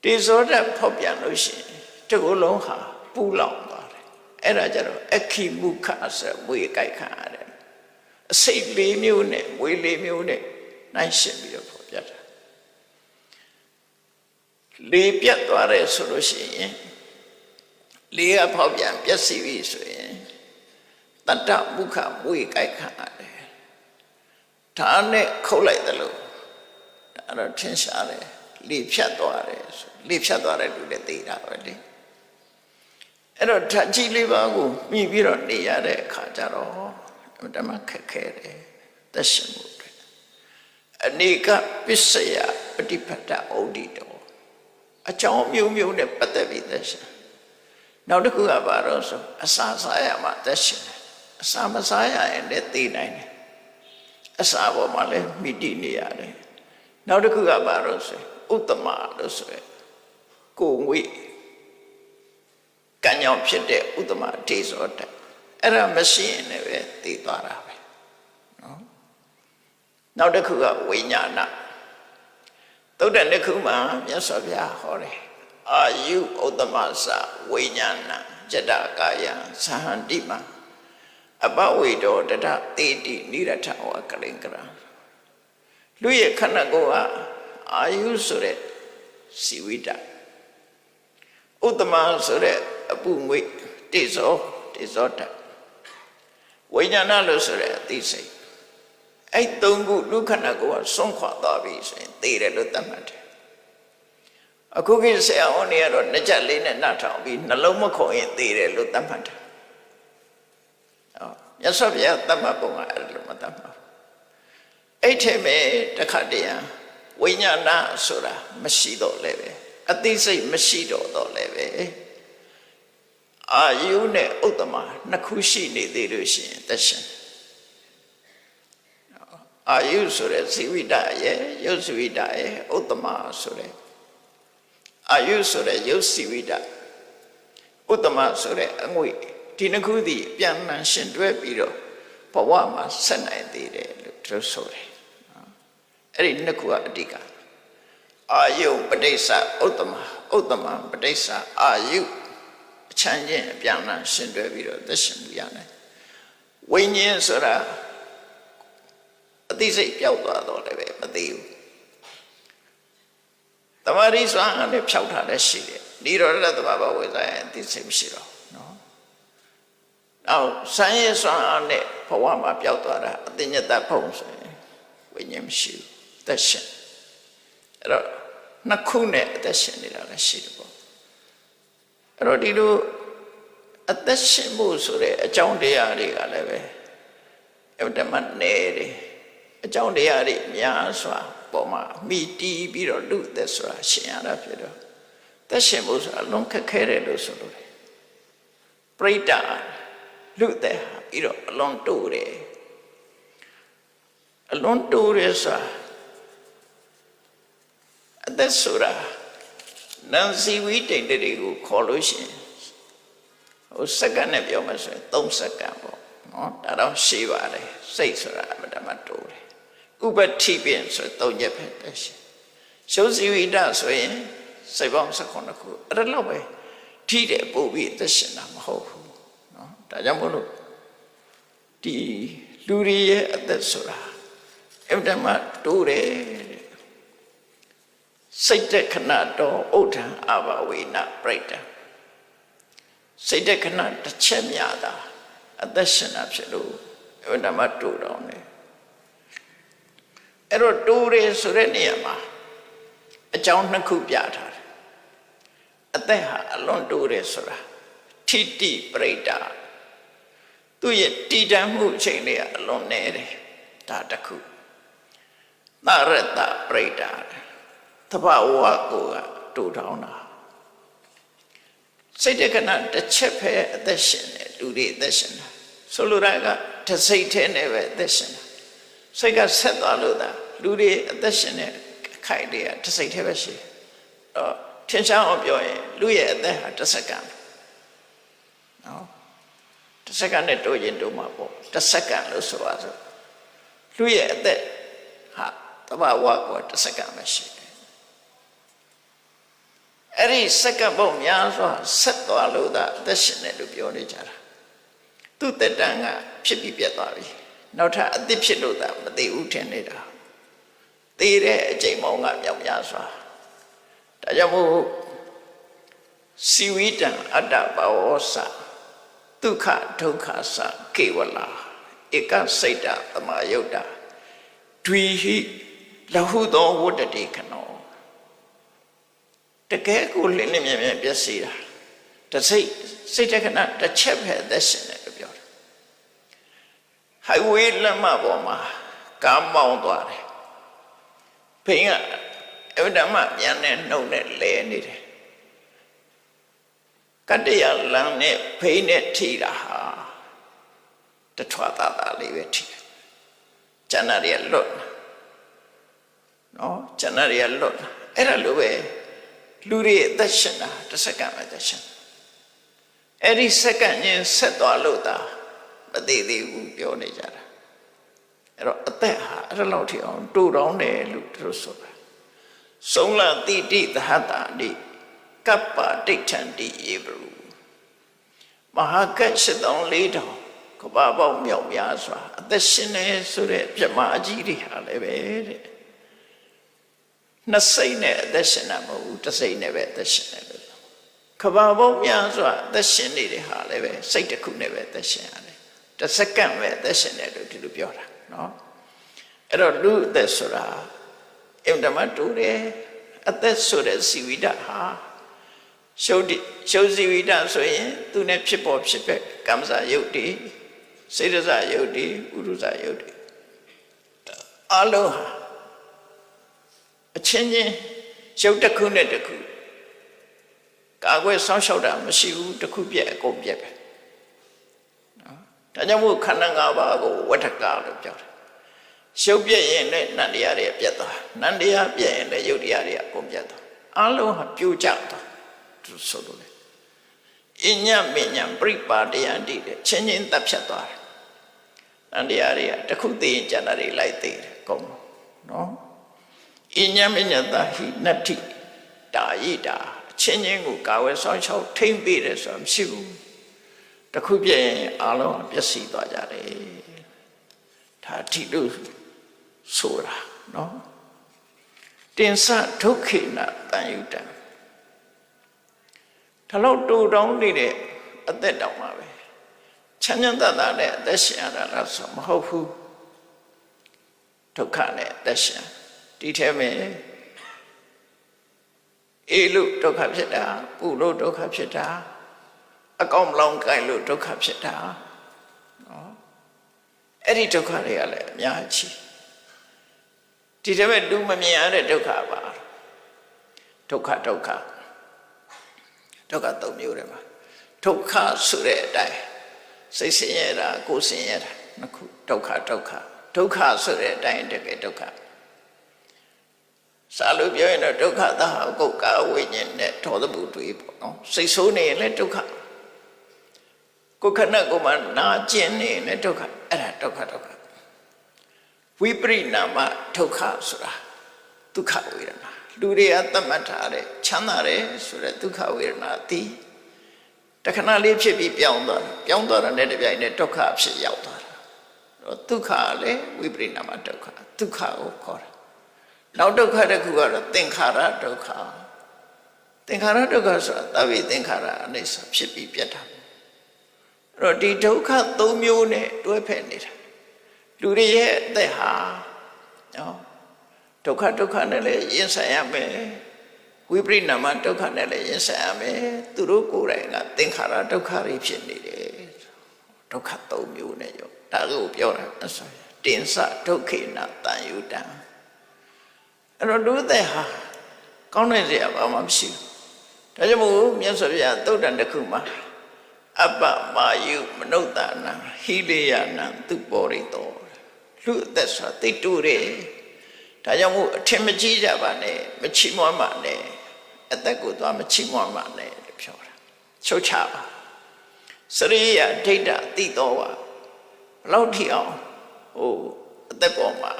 တေဇောဓာတ်ဖောက်ပြန်လို့ရှိရင်တစ်ကိုယ်လုံးဟာပူလောင်သွားတယ်အဲ့ဒါကြတော့အခီမုခဆိုမွေကြိုက်ခံရတယ်အစိတ်၄မျိုးနဲ့မွေ၄မျိုးနဲ့နိုင်ရှင်ပြီးတော့ဖော်ပြတာလေပြတ်သွားတယ်ဆိုလို့ရှိရင်လေကဖောက်ပြန်ပျက်စီးပြီဆိုရင်တတ္တမုခမွေကြိုက်ခံရတယ်ဒါနဲ့ခုတ်လိုက်တယ်လို့ဒါတော့ထင်ရှားတယ်လေဖြတ်သွားတယ်ဆိုလေဖြတ်သွားတယ်လူလည်းသိတာပဲလေအဲ့တော့ဓာတ်ကြီး၄ပါးကိုမြည်ပြီးတော့နေရတဲ့အခါကျတော့ဓမ္မခက်ခဲတယ်သက်ရှင်မှုတွေအနေကပစ္စယပฏิပတ္တဩဒိတောအကြောင်းမျိုးမျိုးနဲ့ပတ်သက်ပြီးသက်ရှင်နောက်တစ်ခုကဘာလို့ဆိုအစာစားရမှသက်ရှင်တယ်အစာမစားရရင်လည်းသိနိုင်တယ်အစာပေါ်မှာလည်းမိတိနေရတယ်နောက်တစ်ခုကဘာလို့ဆိုဥတ္တမလို့ဆိုရယ်ကိုငွေကံကြောင့်ဖြစ်တဲ့ဥတ္တမဒေဇောတအဲ့ဒါမရှိရင်လည်းပဲသိသွားတာပဲနော်နောက်တစ်ခုကဝိညာဏသုတ်တန်တစ်ခုမှာမြတ်စွာဘုရားဟောတယ်အာယုဥတ္တမစဝိညာဏဇတကာယံသဟန္တိမအပဝေတောတတတေတိနိရထဝကလိင်္ဂရာလူရဲ့ခန္ဓာကိုယ်ဟာအာယုဆိုတဲ့စီဝိတဥတ္တမဆိုတဲ့အပုငွေတေဇောတဝိညာဏလို့ဆိုတဲ့အသိစိတ်အဲ့သုံးခုလူခန္ဓာကိုယ်ကဆုံးခွာသွားပြီဆိုရင်သိတယ်လို့သတ်မှတ်တယ်အခုကိဆရာဝန်တွေကတော့နှစ်ချက်လေးနဲ့နှထောင်ပြီးနှလုံးမခုန်ရင်သိတယ်လို့သတ်မှတ်တယ်မြတ်စွာဘုရားသတ်မှတ်ပုံကအဲ့လိုမသတ်မှတ်ဘူးအဲ့ထဲမှာတခါတည်းဝိညာဏဆိုတာမရှိတော့လည်းပဲအသိစိတ်မရှိတော့လည်းပဲအာယုနဲ့ဥတ္တမနှစ်ခုရှိနေသေးလို့ရှိရင်သက်ရှင်အာယုဆိုတဲ့ဇီဝိတရဲ့ယုတ်ဇီဝိတရဲ့ဥတ္တမဆိုတဲ့အာယုဆိုတဲ့ယုတ်ဇီဝိတဥတ္တမဆိုတဲ့အငွေဒီနှစ်ခုသည်ပြန်မှန်ရှင်တွဲပြီးတော့ဘဝမှာဆက်နိုင်သေးတယ်လို့သူဆိုတယ်အဲ့ဒီနှစ်ခုကအဓိကအာယုပဋိစ္စဥတ္တမပဋိစ္စအာယုအချမ်းချင်းအပြန်အလှန်ရှင်တွဲပြီးတော့သက်ရှင်မှုရတယ်ဝိညာဉ်ဆိုတာအသိစိတ်ပျောက်သွားတော့လည်းပဲမသိဘူးတမာရိစွမ်းနဲ့ဖြောက်ထားတဲ့ရှိတယ်နိရောဓသဘာဝဝိဇ္ဇာရဲ့အသိစိတ်မရှိတော့နော်နောက်ဆံရစွမ်းနဲ့ဘဝမှာပျောက်သွားတာအသိဉာဏ်တတ်ဖို့ဆိုရင်ဝိညာဉ်မရှိဘူးသက်ရှင်အဲ့တော့နှစ်ခုနဲ့အသက်ရှင်နေတာလည်းရှိတယ်ပေါ့အဲ့တော့ဒီလိုအသက်ရှင်မှုဆိုတဲ့အကြောင်းတရားတွေကလည်းပဲအတ္တမနေတယ်အကြောင်းတရားတွေများစွာပေါ်မှာမိတီးပြီးတော့လူသက်ဆိုတာရှင်ရတာဖြစ်တော့သက်ရှင်မှုဆိုတာလုံးခက်ခဲတယ်လို့ဆိုလို့ပရိဒလူသက်ပြီးတော့အလွန်တိုးတယ်ဆိုတာအသက်ဆိုတာနံစီဝိတိန်တွေကိုခေါ်လို့ရှိရင်ဟိုစက္ကန့်နဲ့ပြောမှဆိုရင်3စက္ကန့်ပေါ့နော်ဒါတော့ရှိပါတယ်စိတ်ဆိုတာအမှန်တမ်းတိုးတယ်ဥပတိပင်ဆို3ရက်ပဲတက်ရှိရှုစီဝိတဆိုရင်စိတ်ပေါင်း19ခုအဲ့ဒါတော့ပဲထိတယ်ပို့ပြီးအသက်ရှင်တာမဟုတ်ဘူးနော်ဒါကြောင့်မို့လို့ဒီလူတွေရဲ့အသက်ဆိုတာအမှန်တမ်းတိုးတယ်စိတ်တက်ခဏတော့ဥဒ္ဒံအဘဝေနပရိဒံစိတ်တက်ခဏတစ်ချက်များတာအသက်ရှင်တာဖြစ်လို့အမှန်တမ်းတိုးတော့တယ်အဲ့တော့တိုးတယ်ဆိုတဲ့နေရာမှာအကြောင်းနှစ်ခုပြထားတယ် အသက်ဟာအလွန်တိုးတယ်ဆိုတာထိတိပရိဒာသူ့ရဲ့တည်တံ့မှုအချိန်လေးကအလွန်နေတယ်ဒါတစ်ခုသရတပရိဒာသဘာဝကိုကတူထောင်းတာစိတ်တက္ကနာတစ်ချက်ပဲအသက်ရှင်တယ်လူတွေအသက်ရှင်တာဆိုလိုတာကတစ်စိတ်ထဲနဲ့ပဲအသက်ရှင်တာစိတ်ကဆက်သွားလို့သာလူတွေအသက်ရှင်တဲ့အခိုက်တွေကတစ်စိတ်ထဲပဲရှိတယ်ထင်ရှားအောင်ပြောရင်လူရဲ့အသက်ဟာတစ်စက္ကန့်နော်တစ်စက္ကန့်နဲ့တိုးရင်တိုးမှာပေါ့တစ်စက္ကန့်လို့ဆိုပါစို့လူရဲ့အသက်ဟာတဘာဝကတစ်စက္ကန့်ပဲရှိတယ်အဲ့ဒီစက္ကန့်ပုံများစွာဆက်သွားလို့သာအသက်ရှင်တယ်လို့ပြောနေကြတာသူ့တက်တန်းကဖြစ်ပြီးပြတ်သွားပြီနောက်ထပ်အသစ်ဖြစ်လို့သာမသိဘူးထင်နေတာသိတဲ့အချိန်မောင်းကမြောက်များစွာဒါကြောင့်မို့စီဝိတံအတ္တဘာဝောစဒုက္ခဒုက္ခစကေဝလာဧကစိတ်တသမာယုတ်တာဒွိဟိလဟုသောဝတ္တတိခနောတကယ်ကိုလင်းလင်းမြဲမြဲပြည့်စည်တာတစိတ်တက္ကနာတစ်ချက်ပဲအသက်ရှင်တယ်လို့ပြောတယ်ဟိုင်ဝေးလမ်းမပေါ်မှာကားမောင်းသွားတယ်ဘိန်းကအဝိဓမ္မမြန်နဲ့နှုတ်နဲ့လဲနေတယ်ကတ္တရလမ်းနဲ့ဘိန်းနဲ့ထိတာဟာတထွာသားသားလေးပဲထိတယ်ကျန်တာတွေကလွတ်နော်ကျန်တာတွေကလွတ်အဲ့ဒါလိုပဲလူတွေအသက်ရှင်တာတစ်စက္ကန့်ပဲသက်ရှင်အဲ့ဒီစက္ကန့်ချင်းဆက်သွားလို့သာမသိသေးဘူးပြောနေကြတာအဲ့တော့အသက်ဟာအဲ့လောက်ထိအောင်တူတောင်းတယ်လို့သူတို့ဆိုတာဆုံးလတိတိသဟတာတိကပ္ပဋိဋ္ဌံတိယေဘရုမဟာကတ်7,400ကဘာပေါင်းမြောက်များစွာအသက်ရှင်နေဆိုတဲ့ပြမအကြီးတွေဟာလည်းပဲတဲ့နှစ်စိတ်နဲ့အသက်ရှင်တာမဟုတ်ဘူးတစ်စိတ်နဲ့ပဲအသက်ရှင်တယ်လို့ကဘာပေါင်းများစွာအသက်ရှင်နေတဲ့ဟာလည်းပဲစိတ်တစ်ခုနဲ့ပဲအသက်ရှင်ရတယ်တစ်စက္ကန့်ပဲအသက်ရှင်တယ်လို့ဒီလိုပြောတာနော်အဲ့တော့လူအသက်ဆိုတာအင်တမတူတယ်အသက်ဆိုတဲ့ဇီဝိတဟာရှုပ်ဇီဝိတဆိုရင်သူနဲ့ဖြစ်ပေါ်ဖြစ်ပဲကမ္မဇယုတ်တိစေတဇယုတ်တိဥရုဇယုတ်တိအလုံးဟာအချင်းချင်းရုပ်တစ်ခုနဲ့တစ်ခုကာကွယ်ဆောင်းလျှောက်တာမရှိဘူးတစ်ခုပြက်အကုန်ပြက်ပဲနော်ဒါကြောင့်မို့ခန္ဓာ၅ပါးကိုဝဋ္ဌကလို့ပြောတယ်ရုပ်ပြက်ရင်လည်းနန္တရားတွေပြက်သွားနန္တရားပြက်ရင်လည်းရုပ်တရားတွေအကုန်ပြက်သွားအလုံးဟာပြိုကျသွားသူဆိုလို့လေအညမညံပြိပါတရားတိတဲ့ချင်းချင်းတပ်ဖြတ်သွားတယ်နန္တရားတွေကတစ်ခုသိရင်ကျန်တာတွေလိုက်သိတယ်အကုန်နော်အညမညတဟိနတ္ထိတာယိတာအချင်းချင်းကိုကာဝယ်ဆောင်ရှောက်ထိမ့်ပေးတယ်ဆိုတာမရှိဘူးတခုပြည့်ရင်အလုံးပျက်စီးသွားကြတယ်ဒါအထိလို့ဆိုတာနော်တင်စဒုက္ခိနတန်ယုတံဒါလို့တူတောင်းနေတဲ့အသက်တောင်ပါပဲချမ်းချမ်းသာသာနဲ့အသက်ရှင်ရတာလားဆိုမဟုတ်ဘူးဒုက္ခနဲ့အသက်ရှင်ဒီထဲမှာအေးလို့ဒုက္ခဖြစ်တာပူလို့ဒုက္ခဖြစ်တာအကောင်မလောင်ကိုင်လို့ဒုက္ခဖြစ်တာနော်အဲ့ဒီဒုက္ခတွေကလည်းအများကြီးဒီထဲမှာလူမမြင်ရတဲ့ဒုက္ခပါဒုက္ခ3မျိုးတယ်မှာဒုက္ခဆိုတဲ့အတိုင်းစိတ်ဆင်းရဲတာကိုယ်ဆင်းရဲတာနှစ်ခုဒုက္ခဒုက္ခဆိုတဲ့အတိုင်းတကယ်ဒုက္ခစာလို့ပြောရင်တော့ဒုက္ခသဟကုက္ကဝိညာဉ်နဲ့ထောသမှုတွေပေါ့နော်စိတ်ဆိုးနေရင်လည်းဒုက္ခကိုယ်ခဏကိုမှနာကျင်နေရင်လည်းဒုက္ခအဲ့ဒါဒုက္ခဝိပရိနာမဒုက္ခဆိုတာဒုက္ခဝေဒနာလူတွေကသတ်မှတ်ထားတဲ့ချမ်းသာတယ်ဆိုတဲ့ဒုက္ခဝေဒနာသည်တခဏလေးဖြစ်ပြီးပြောင်းသွားတာနဲ့တပြိုင်နက်ဒုက္ခဖြစ်ရောက်သွားတာဒုက္ခလည်းဝိပရိနာမဒုက္ခဒုက္ခကိုခေါ်တာနောက်ဒုက္ခတစ်ခုကတော့သင်္ခါရဒုက္ခဆိုတာသဗ္ဗေသင်္ခါရအနိစ္စဖြစ်ပြီးပြတ်တာအဲ့တော့ဒီဒုက္ခ3မျိုးနဲ့တွဲဖက်နေတာလူတွေရဲ့အသက်ဟာနော်ဒုက္ခနဲ့လည်းရင်ဆိုင်ရမယ်ဝ ဝိပရိနာမဒုက္ခနဲ့လည်းရင်ဆိုင်ရမယ်သူတို့ကိုယ်တိုင်ကသင်္ခါရဒုက္ခတွေဖြစ်နေတယ်ဒုက္ခ၃မျိုးနဲ့ရောဒါကိုပြောတာဆိုရင်တင်စဒုက္ခေနတန်ယုတံအဲ့တော့လူသက်ဟာကောင်းတဲ့စရာဘာမှမရှိဘူးဒါကြောင့်မို့မြတ်စွာဘုရားသုတ်တန်တစ်ခုမှာအပ္ပမာယုမနုဿာနံဟိလေယနံသူပေါ်ရိတောလူအသက်ဆိုတာသိတူတယ်ဒါကြောင့်မို့အထင်မကြီးကြပါနဲ့မချီးမွမ်းပါနဲ့အသက်ကိုသွားမချီးမွမ်းပါနဲ့လို့ပြောတာချုပ်ချပါစရိယဒိဋ္ဌသိတော်ပါဘလောက်ထီအောင်အသက်ပေါ်မှာ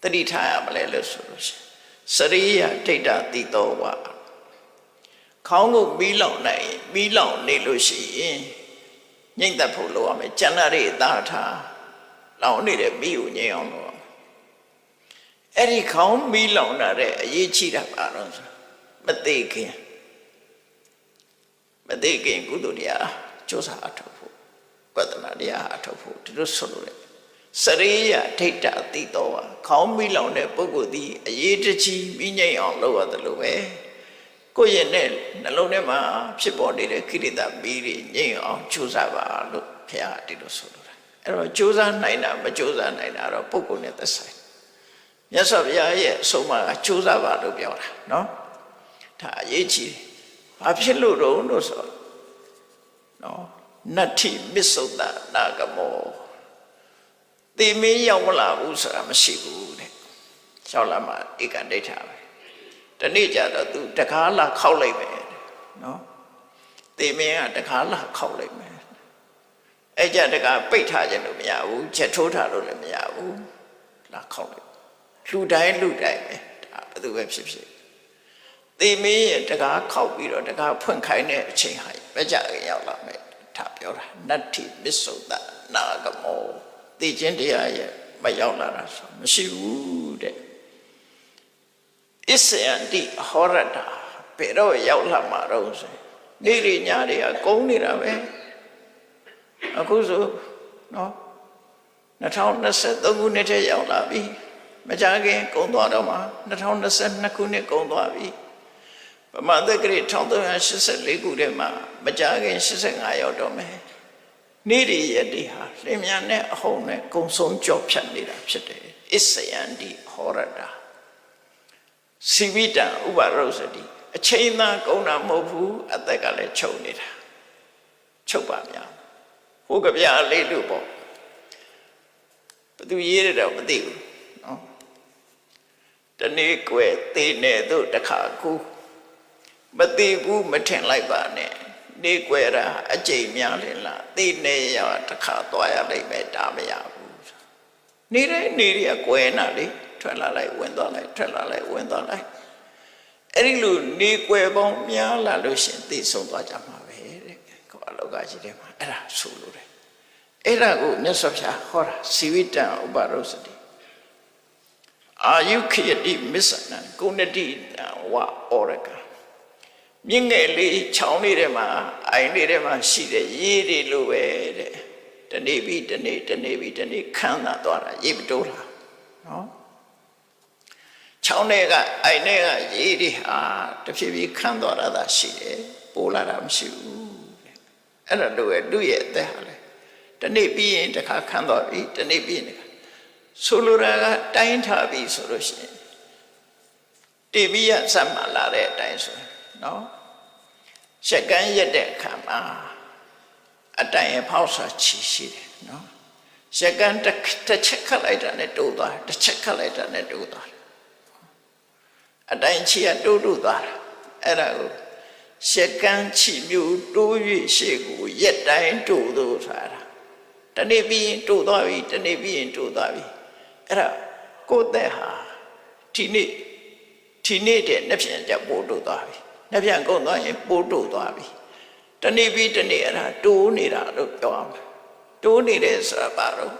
တတိထားရမလဲလို့ဆိုလို့ရှိရင်စရိယဒိဋ္ဌသိတော်ပါခေါင်းကိုမီးလောင်နိုင်မီးလောင်နေလို့ရှိရင်ငြိမ့်သက်ဖို့လိုရမယ်ကျန်တဲ့အသားထားလောင်နေတဲ့မီးကိုငြိမ်းအောင်လုပ်အဲ့ဒီခေါင်းမီးလောင်တာတဲ့အရေးကြီးတာပါတော့မသိခင်ကုသိုလ်တရားကြိုးစားအထောက်ဖို့ပဒနာတရားအထောက်ဖို့ဒီလိုဆိုလို့လေစရိယဒိဋ္ဌသိတော်ပါခေါင်းမီးလောင်တဲ့ပုဂ္ဂိုလ်ဒီအရေးတကြီးမီးငြိမ်းအောင်လုပ်ရတယ်လို့ပဲကိုယ့်ရဲ့နှလုံးထဲမှာဖြစ်ပေါ်နေတဲ့ကိရိတာမီးတွေငြိမ်းအောင်ကြိုးစားပါလို့ဘုရားဒီလိုဆိုလို့အဲ့တော့ကြိုးစားနိုင်တာမကြိုးစားနိုင်တာတော့ပုဂ္ဂိုလ်နဲ့သက်ဆိုင်မြတ်စွာဘုရားရဲ့အဆုံးအမကကြိုးစားပါလို့ပြောတာနော်ဒါအရေးကြီးတယ်ဘာဖြစ်လို့တော့ဆိုနော်နတ္ထိမစ္ဆုတ်တနာဂမောတိမင်းရောက်မလာဘူးဆိုတာမရှိဘူးတဲ့ရောက်လာမှဧကဒိဋ္ဌပဲတနေ့ကျတော့သူတကားလာခောက်လိုက်မယ်နော်တိမင်းကတကားလာခောက်လိုက်မယ်အဲ့ကြတကားပိတ်ထားခြင်းလို့မရဘူးချက်ထိုးထားလို့လည်းမရဘူးလာခောက်လိုက်လူတိုင်းပဲဒါဘယ်သူပဲဖြစ်ဖြစ်တိမင်းရဲ့တကားခောက်ပြီးတော့တကားဖွင့်ခိုင်းတဲ့အချိန်ဟာပဲကြရင်ရောက်လာမယ်ဒါပြောတာနတ္ထိမစ္ဆုတ်တနာဂမောသိခြင်းတရားရဲ့မရောက်လာတာဆိုမရှိဘူးတဲ့ဣစ္ဆယန္တိဟောရတာဘယ်တော့ရောက်လာမှာတော့ဆိုနေရညတွေကကုန်းနေတာပဲအခုဆိုနော်2023ခုနှစ်ထဲရောက်လာပြီမကြခင်ကုန်းသွားတော့မှ2022ခုနှစ်ကုန်းသွားပြီဗမာသက္ကရာ1384ခုထဲမှာမကြခင်85ရောက်တော့မယ်နေ့ရရက်တွေဟာလင်းမြန်တဲ့အဟုန်နဲ့ကုံဆုံးကြော့ဖြတ်နေတာဖြစ်တယ်ဣစ္ဆယန္တိဟောရတာစီဝိတံဥပါရုစတိအချိန်သာကုန်တာမဟုတ်ဘူးအသက်ကလည်းချုပ်နေတာချုပ်ပါများဟိုကဗျာလေးလို့ပေါ့ဘသူရေးရတော့မသိဘူးနော်တနေ့ကွယ်သေနေတို့တခါကူမသိဘူးမထင်လိုက်ပါနဲ့နေကွယ်တာအကျိန်များလေလားသေနေရတခါသွားရလိုက်မယ်ဒါမရဘူးနေတဲ့နေရကွယ်နာလေထွက်လာလိုက်ဝင်သွားလိုက်ထွက်လာလိုက်ဝင်သွားလိုက်အဲ့ဒီလိုနေကွယ်ပေါင်းများလာလို့ရှင်သိဆုံးသွားကြမှာပဲတဲ့ကိုအလောကကြီးထဲမှာအဲ့ဒါဆိုလို့တယ်အဲ့ဒါကိုမြတ်စွာဘုရားဟောတာစီဝိတံဥပါရုစတိအာယုခေတိမစ္ဆနံကုဏတိဝဩရကမြင့်ငယ်လေးချောင်းလေးထဲမှာအိုင်လေးထဲမှာရှိတဲ့ရေတွေလိုပဲတဲ့တနေ့ပြီးတနေ့တနေ့ပြီးတနေ့ခမ်းသာသွားတာရေမတိုးတာနော်ချောင်းတွေကအိုင်တွေကရေတွေဟာတဖြည်းဖြည်းခမ်းသွားတာသာရှိတယ်ပိုးလာတာမရှိဘူးအဲ့ဒါတို့ရဲ့သူ့ရဲ့အသက်ဟာလေတနေ့ပြီးရင်တစ်ခါခမ်းသွားပြီတနေ့ပြီးရင်တစ်ခါဆိုလိုတာကတိုင်းထားပြီဆိုလို့ရှိရင်တိပိယစမှလာတဲ့အတိုင်းဆိုနော်ရှက်ကန်းရက်တဲ့အခါမှာအတိုင်းအဖောက်စာချီရှိတယ်နော်ရှက်ကန်းတစ်ချက်ခတ်လိုက်တာနဲ့တိုးသွားတစ်ချက်ခတ်လိုက်တာနဲ့တိုးသွားအတိုင်းချီကတိုးသွားတာအဲ့ဒါကိုရှက်ကန်းချီမျိုးတိုး၍ရှေ့ကိုရက်တိုင်းတိုးလို့ဆိုတာတနေ့ပြီးရင်တိုးသွားပြီတနေ့ပြီးရင်တိုးသွားပြီအဲ့ဒါကိုယ်သက်ဟာဒီနေ့တဲ့နှစ်ပြန်ကြပို့တိုးသွားပြီနှစ်ပြန်ကုန်သွားရင်ပို့တိုးသွားပြီတနေ့ပြီးတနေ့အဲ့ဒါတိုးနေတာလို့ပြောအောင်တိုးနေတယ်ဆိုတာဘာလို့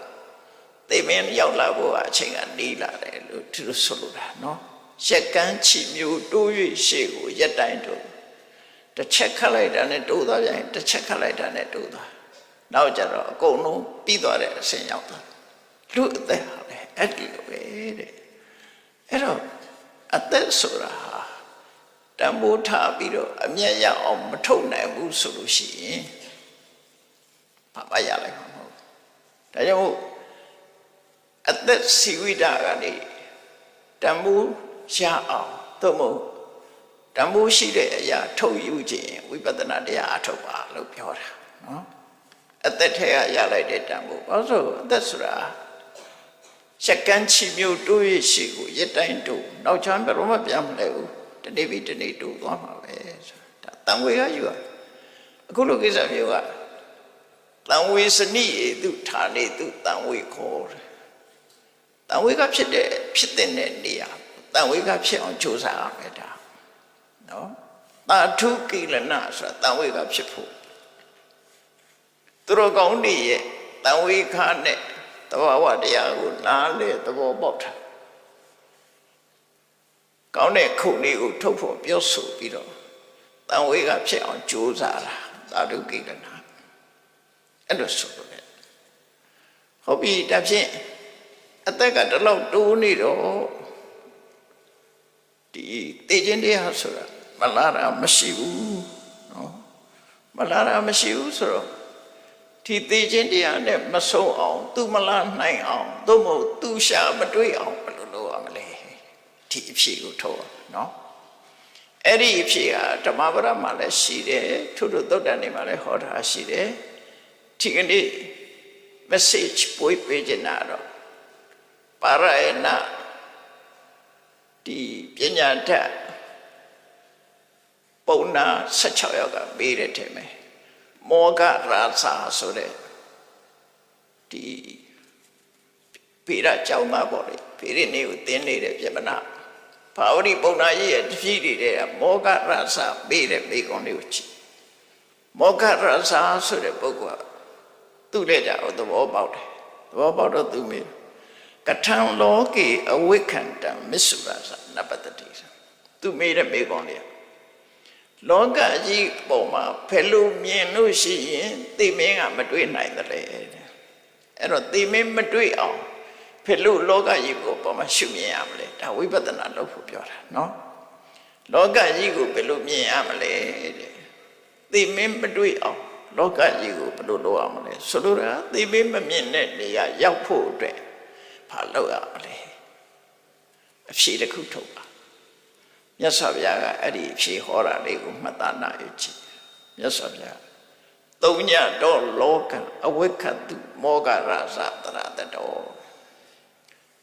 သိမင်းရောက်လာဖို့အချိန်ကနေလာတယ်လို့သူတို့ဆိုလိုတာနော်ရက်ကန်းချီမျိုးတိုး၍ရှေ့ကိုရက်တိုင်းတိုးတစ်ချက်ခတ်လိုက်တာနဲ့တိုးသွားပြန်တစ်ချက်ခတ်လိုက်တာနဲ့တိုးသွားနောက်ကြတော့အကုန်လုံးပြီးသွားတဲ့အဆင့်ရောက်သွားလူအသက်ဟာလေအဲ့ဒီလိုပဲတဲ့အဲ့တော့ အသက်ဆိုတာတန်ဖိုးထားပြီးတော့အမျက်ရအောင်မထုတ်နိုင်ဘူးဆိုလို့ရှိရင်ဘာမှရလိုက်မှာမဟုတ်ဘူးဒါကြောင့်အသက်စီဝိတာကနေတန်ဖိုးရအောင်သို့မဟုတ်တန်ဖိုးရှိတဲ့အရာထုတ်ယူခြင်းဝိပဿနာတရားအထုတ်ပါလို့ပြောတာနော်အသက်ထဲကရလိုက်တဲ့တန်ဖိုးဘာလို့အသက်ဆိုတာရက်ကန်းချီမျိုးတိုးရရှိကိုရတိုင်းတိုးနောက်ချမ်းဘယ်တော့မှပြန်မလဲဘူးတနေ့ပြီးတနေ့တိုးသွားမှာပဲဒါတန်ဝေကယူရအခုလိုကိစ္စမျိုးကတန်ဝေစနိဧတုဌာနေတုတန်ဝေခေါ်တယ်တန်ဝေကဖြစ်တဲ့နေရာတန်ဝေကဖြစ်အောင်ကြိုးစားရမယ်ဒါနော်တာထုကိလနဆိုတာတန်ဝေကဖြစ်ဖို့သူတော်ကောင်းတွေရဲ့တန်ဝေခနဲ့သဘာဝတရားကိုနားလေသဘောပေါက်တာကောင်းတဲ့ခုလေးကိုထုတ်ဖို့ပြောဆိုပြီးတော့တန်ဝေကဖြစ်အောင်ကြိုးစားတာသာဓုကိလနာအဲ့လိုဆိုလို့လေဟုတ်ပြီဒါဖြင့်အသက်ကတလောက်တိုးနေတော့ဒီတေခြင်းတရားဆိုတာမလာတာမရှိဘူးနော်မလာတာမရှိဘူးဆိုတော့ဒီသေခြင်းတရားနဲ့မဆုံးအောင်သူမလာနိုင်အောင်သို့မဟုတ်သူရှာမတွေ့အောင်ဘယ်လိုလုပ်ရမလဲဒီအဖြစ်ကိုထုတ်အောင်နော်အဲ့ဒီအဖြစ်ကဓမ္မပဒမှာလည်းရှိတယ်ထို့သုတ္တန်နေမှာလည်းဟောတာရှိတယ်ဒီကနေ့ message ပို့ပေးခြင်းတော့ပါရယနာဒီပညာတတ်ပုံနာ16ယောက်ကပေးတယ်ထင်မယ်မောဂရာစာဆိုတဲ့ဒီပေရကြောင်းမှာပေါ့လေပေရနေကိုသင်နေတဲ့ပြမနာဘာဝတိပုံနာကြီးရဲ့တတိတွေတဲ့မောဂရာစာပေးတဲ့မိကုံလေးကိုကြည့်မောဂရာစာဆိုတဲ့ပုဂ္ဂိုလ်ကသူ့လက်ကြသဘောပေါက်တယ်သဘောပေါက်တော့သူမေးကထံလောကေအဝိခန္တံမစ္ဆုရာဇနပတ္တိသူမေးတဲ့မိကုံလေးလောကကြီးပုံမှာဘယ်လိုမြင်လို့ရှိရင်သိမင်းကမတွေ့နိုင်တယ်လေအဲ့တော့သိမင်းမတွေ့အောင်ဘယ်လိုလောကကြီးကိုပုံမှာရှုမြင်ရမလဲဒါဝိပဿနာလုပ်ဖို့ပြောတာနော်လောကကြီးကိုဘယ်လိုမြင်ရမလဲတဲ့သိမင်းမတွေ့အောင်လောကကြီးကိုဘယ်လိုလုပ်ရမလဲဆိုလိုတာသိမင်းမမြင်တဲ့နေရာရောက်ဖို့အတွက်ဘာလုပ်ရမလဲအဖြေတစ်ခုထုတ်ပါမြတ်စွာဘုရားကအဲ့ဒီဖြေဟောတာလေးကိုမှတ်သားနာယူကြည့်မြတ်စွာဘုရားသုံးညတော့လောကအဝိခတုမောဂရာဇတရတတော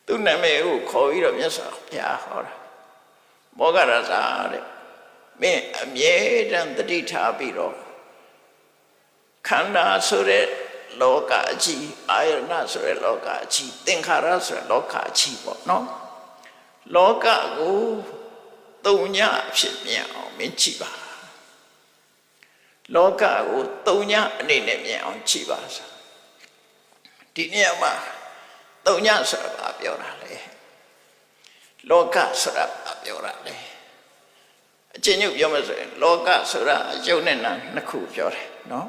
သူနာမည်ကိုခေါ်ပြီးတော့မြတ်စွာဘုရားဟောတာမောဂရာဇတဲ့မင်းအမြဲတမ်းတတိထားပြီးတော့ခန္ဓာဆိုတဲ့လောကအကြီးအာယနာဆိုတဲ့လောကအကြီးသင်္ခါရဆိုတဲ့လောကအကြီးပေါ့နော်လောကကိုသုံးညဖြစ်မြင်အောင်မင်းကြည့်ပါလောကကိုသုံးညအနေနဲ့မြင်အောင်ကြည့်ပါဆိုဒီနေရာမှာသုံးညဆိုတာပြောတာလေလောကဆိုတာပြောတာလေအကျဉ်းချုပ်ပြောမှဆိုရင်လောကဆိုတာရုပ်နဲ့နာနှစ်ခုပြောတယ်နော်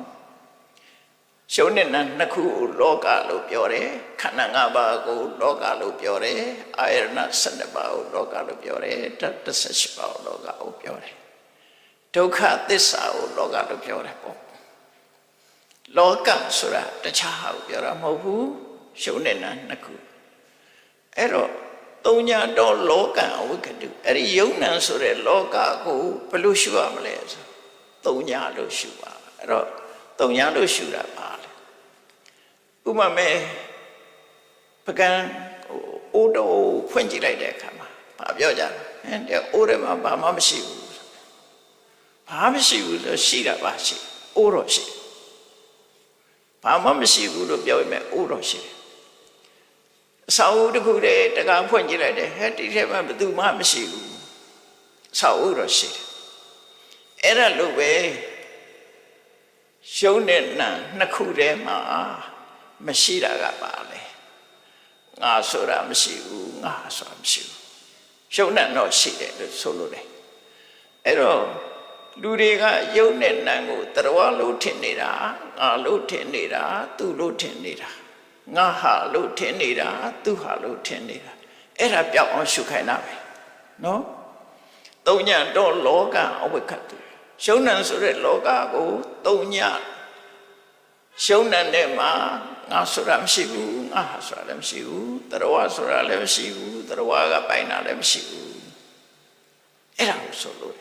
ရုပ်နဲ့နာနှစ်ခုကိုလောကလို့ပြောတယ်ခန္ဓာ၅ပါးကိုလောကလို့ပြောတယ်အာယတနာ12ပါးကိုလောကလို့ပြောတယ်ဓာတ်18ပါးကိုလောကကိုပြောတယ်ဒုက္ခသစ္စာကိုလောကလို့ပြောတယ်ပေါ့လောကဆိုတာတခြားဟာကိုပြောတာမဟုတ်ဘူးရုပ်နဲ့နာနှစ်ခုအဲ့တော့သုံးညတော့လောကအဝိကတုအဲ့ဒီယုံနံဆိုတဲ့လောကကိုဘယ်လိုရှုရမလဲဆိုသုံးညလို့ရှုပါအဲ့တော့သုံးညလို့ရှုတာပါလေဥပမာပကံအိုးတော့ဖွင့်ကြည့်လိုက်တဲ့အခါမှာဘာပြောကြလဲတဲ့အိုးထဲမှာဘာမှမရှိဘူးဘာမှမရှိဘူးဆိုရှိတာပါရှိအိုးတော့ရှိဘာမှမရှိဘူးလို့ပြောရင်အိုးတော့ရှိတယ်အစာအုပ်တစ်ခုတည်းတကားဖွင့်ကြည့်လိုက်တယ်ဟဲ့ဒီထဲမှာဘယ်သူမှမရှိဘူးအစာအုပ်တော့ရှိတယ်အဲ့ဒါလို့ပဲရှုံးတဲ့နာနှစ်ခုတည်းမှာမရှိတာကပါလေငါဆိုတာမရှိဘူးငါဆိုတာမရှိဘူးရှုံးတဲ့တော့ရှိတယ်လို့ဆိုလို့တယ်အဲ့တော့လူတွေကယုံနဲ့နံကိုတရဝလို့ထင်နေတာငါလို့ထင်နေတာသူလို့ထင်နေတာငါဟာလို့ထင်နေတာသူဟာလို့ထင်နေတာအဲ့ဒါပြောက်အောင်ရှုခိုင်းတာပဲ နော်သုံးညတော့လောကအဝိခတ်တုရှုံးနံဆိုတဲ့လောကကိုသုံးညရှုံးနံတဲ့မှာငါဆိုတာမရှိဘူးငါဟာဆိုတာလည်းမရှိဘူးတရဝဆိုတာလည်းမရှိဘူးတရဝကပိုင်တာလည်းမရှိဘူးအဲ့ဒါကိုဆိုလို့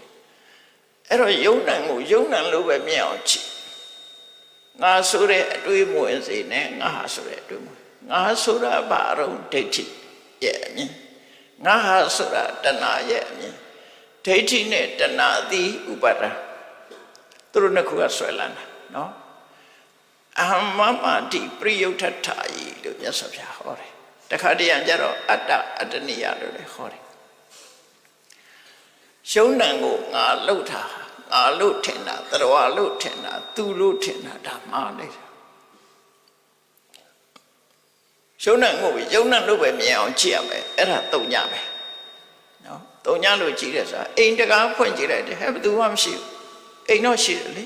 အဲ့တော့ယုံနံကိုယုံနံလို့ပဲမြင်အောင်ကြည့်ငါဆိုတဲ့အတွေးမဝင်စေနဲ့ငါဟာဆိုတဲ့အတွေးမဝင်ငါဆိုတာဘာတော့ဒိဋ္ဌိရဲ့အမြင်ငါဟာဆိုတာတဏှာရဲ့အမြင်ဒိဋ္ဌိနဲ့တဏှာသည်ဥပါဒံသူတို့နှစ်ခုကဆွဲလန်းတာနော်အဟမမတိပရိယုထထာယီလို့မြတ်စွာဘုရားဟောတယ်တခါတည်းကျတော့အတ္တအတ္တနိယလို့လည်းဟောတယ်ရှုံးနံကိုငါလှုပ်တာငါလို့ထင်တာတရဝလို့ထင်တာသူလို့ထင်တာဒါမှားနေတာရှုံးနံကိုယုံနံလို့ပဲမြင်အောင်ကြည့်ရမယ်အဲ့ဒါတုံညပဲနော်တုံညလို့ကြည့်တယ်ဆိုတာအိမ်တကားဖွင့်ကြည့်လိုက်တယ်ဟဲ့ဘယ်သူမှမရှိဘူးအိမ်တော့ရှိတယ်လေ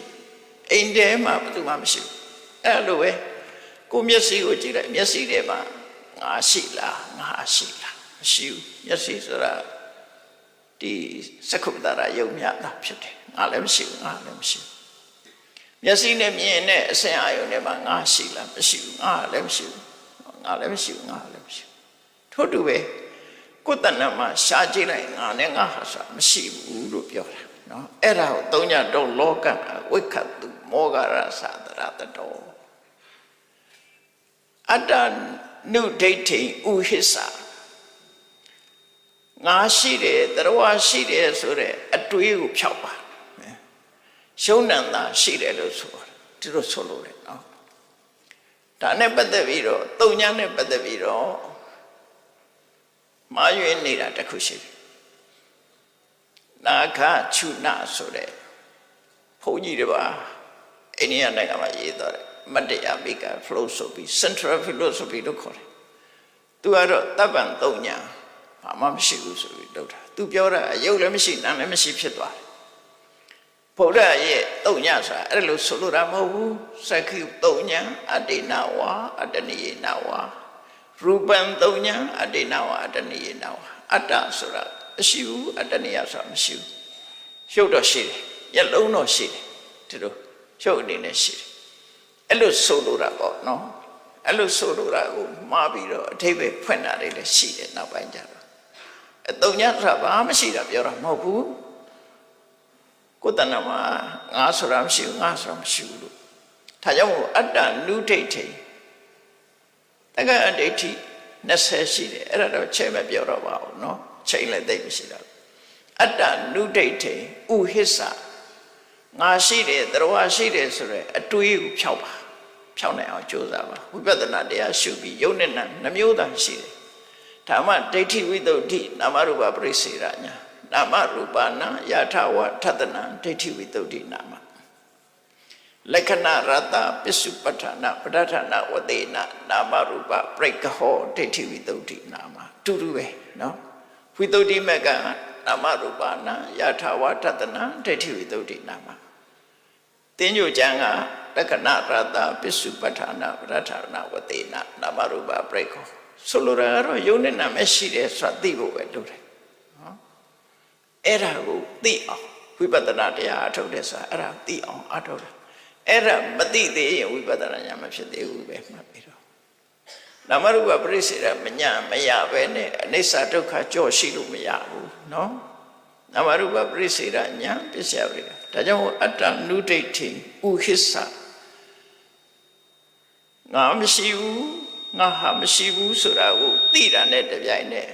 အိမ်ထဲမှာဘယ်သူမှမရှိဘူးအဲ့လိုပဲကိုမျက်စိကိုကြည့်လိုက်မျက်စိထဲမှာငါရှိလားငါရှိလားမရှိဘူးမျက်စိဆိုတာဒီစက္ခုတ္တရာယုံမြတာဖြစ်တယ်ငါလည်းမရှိဘူးငါလည်းမရှိဘူးမျက်စိနဲ့မြင်တဲ့အစဉ်အာရုံနဲ့မှာငါရှိလားမရှိဘူးငါလည်းမရှိဘူးငါလည်းမရှိဘူးငါလည်းမရှိဘူးထို့တူပဲကိုယ်တဏ္ဍမှာရှားကြည့်လိုက်ငါနဲ့ငါဟာဆိုတာမရှိဘူးလို့ပြောတာနော်အဲ့ဒါကိုသုံးညတော့လောကဝိခတ်တုမောဂရသရတတောအတ္တနုဒိဋ္ဌိဥဟိသငါရှိတယ်တရဝရှိတယ်ဆိုတဲ့အတွေးကိုဖြောက်ပါရှုံးနံသာရှိတယ်လို့ဆိုတာဒီလိုဆိုလို့လေနော်ဒါနဲ့ပတ်သက်ပြီးတော့သုံးညနဲ့ပတ်သက်ပြီးတော့မှားယွင်းနေတာတစ်ခုရှိတယ်နာခချုနာဆိုတဲ့ဘုန်းကြီးတွေပါအိန္ဒိယနိုင်ငံမှာရေးသွားတယ်မတ္တယမိက philosophy central philosophy လို့ခေါ်တယ်သူကတော့တပ္ပံသုံးညဘာမှမရှိဘူးဆိုပြီးလုပ်တာသူပြောတာရုပ်လည်းမရှိနာမ်လည်းမရှိဖြစ်သွားတယ်ဘုရားရဲ့သုံးညဆိုတာအဲ့လိုဆိုလိုတာမဟုတ်ဘူးသက္ခိသုံးညအတ္တိနဝါအတ္တနိယေနဝါရူပံသုံးညအတ္တိနဝါအတ္တနိယေနဝါအတ္တဆိုတာမရှိဘူးအတ္တနိယဆိုတာမရှိဘူးရုပ်တော့ရှိတယ်မျက်လုံးတော့ရှိတယ်ဒီလိုရုပ်အနေနဲ့ရှိတယ်အဲ့လိုဆိုလိုတာပေါ့နော်အဲ့လိုဆိုလိုတာကိုမှားပြီးတော့အထိပ္ပယ်ဖွင့်တာတွေလည်းရှိတယ်နောက်ပိုင်းကျတော့အသုံးညဆိုတာဘာမှမရှိတာပြောတာမဟုတ်ဘူးကိုယ်တဏ္ဍမှာငါဆိုတာမရှိဘူးငါဆိုတာမရှိဘူးလို့ဒါကြောင့်မို့အတ္တနုဒိဋ္ဌိတက္ကအဒိဋ္ဌိ20ရှိတယ်အဲ့ဒါတော့ချိန်မပြောတော့ပါဘူးနော်ချိန်လည်းသိမရှိတော့အတ္တနုဒိဋ္ဌိဥဟိသငါရှိတယ်တရဝရှိတယ်ဆိုရဲအတွေးကိုဖြောက်ပါဖြောက်နိုင်အောင်ကြိုးစားပါဝိပဿနာတရားရှုပြီးယုံနဲ့နာနှမျိုးသာရှိတယ်ဓမ္မဒိဋ္ဌိဝိသုဒ္ဓိနာမရူပပရိစ္ဆေရညာနာမရူပနာယထာဝထတနာဒိဋ္ဌိဝိသုဒ္ဓိနာမလက္ခဏရတပစ္စုပ္ပဌာနာပဋ္ဌာနာဝတေနနာမရူပပရိက္ခဟောဒိဋ္ဌိဝိသုဒ္ဓိနာမတူတူပဲနော်ဝိသုဒ္ဓိမကနာမရူပနာယထာဝထတနာဒိဋ္ဌိဝိသုဒ္ဓိနာမတင်းညိုကျမ်းကလက္ခဏရတပစ္စုပ္ပဌာနာပဋ္ဌာနာဝတေနနာမရူပပရိက္ခဆိုလိုတာကတော့ယုံနဲ့နာမရှိတယ်ဆိုတာသိဖို့ပဲလုပ်တယ်နော်အဲ့ဒါကိုသိအောင်ဝိပဿနာတရားအထုတ်တယ်ဆိုတာအဲ့ဒါသိအောင်အထုတ်တယ်အဲ့ဒါမသိသေးရင်ဝိပဿနာဉာဏ်မဖြစ်သေးဘူးပဲမှတ်ပြီးတော့နာမရူပပရိစ္ဆေရမညာမရပဲနဲ့အနိစ္စဒုက္ခကြော့ရှိလို့မရဘူးနော်နာမရူပပရိစ္ဆေရညာပစ္စယပရိက္ခဒါကြောင့်အတ္တနုဒိဋ္ဌိဥဟိသငါမရှိဘူးငါဟာမရှိဘူးဆိုတာကိုသိတာနဲ့တပြိုင်နက်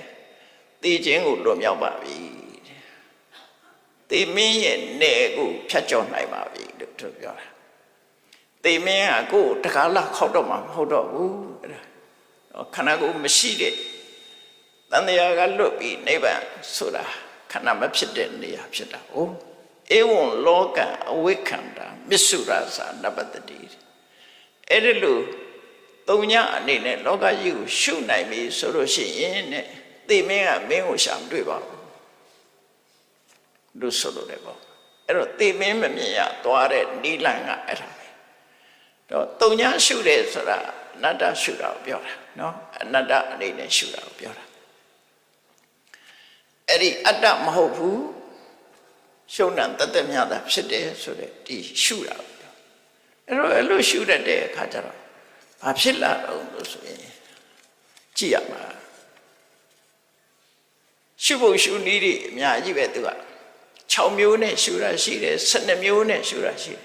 သိခြင်းကိုလွန်မြောက်ပါပြီသိမင်းရဲ့နယ်ကိုဖြတ်ကျော်နိုင်ပါပြီလို့သူပြောတာသိမင်းကကိုယ်တကားလောက်ခောက်တော့မှမဟုတ်တော့ဘူးခန္ဓာကိုယ်မရှိတဲ့တန်တရားကလွတ်ပြီးနိဗ္ဗာန်ဆိုတာခန္ဓာမဖြစ်တဲ့နေရာဖြစ်တာဟုတ်ဧဝံလောကအဝိခန္ဓာမစ္ဆုရာဇာနပတ္တိအဲ့ဒီလိုသုံးညအနေနဲ့လောကကြီးကိုရှုနိုင်ပြီဆိုလို့ရှိရင်တဲ့သိမင်းကမင်းကိုရှာမတွေ့ပါဘူးလို့ဆိုလို့လည်းပေါ့အဲ့တော့သိမင်းမမြင်ရသွားတဲ့နိလန်ကအဲ့ဒါပဲတော့သုံးညရှုတယ်ဆိုတာအနတ္တရှုတာကိုပြောတာနော်အနတ္တအနေနဲ့ရှုတာကိုပြောတာ အဲ့ဒီအတ္တမဟုတ်ဘူးရှုံးတာတသက်များတာဖြစ်တယ်ဆိုတဲ့ဒီရှုတာအဲ့လိုရှုတတ်တဲ့အခါကျတော့ဘာဖြစ်လာတော့လို့ဆိုရင်ကြည့်ရမှာရှုဖို့ရှုနည်းတွေအများကြီးပဲသူက6မျိုးနဲ့ရှုတာရှိတယ်12မျိုးနဲ့ရှုတာရှိတယ်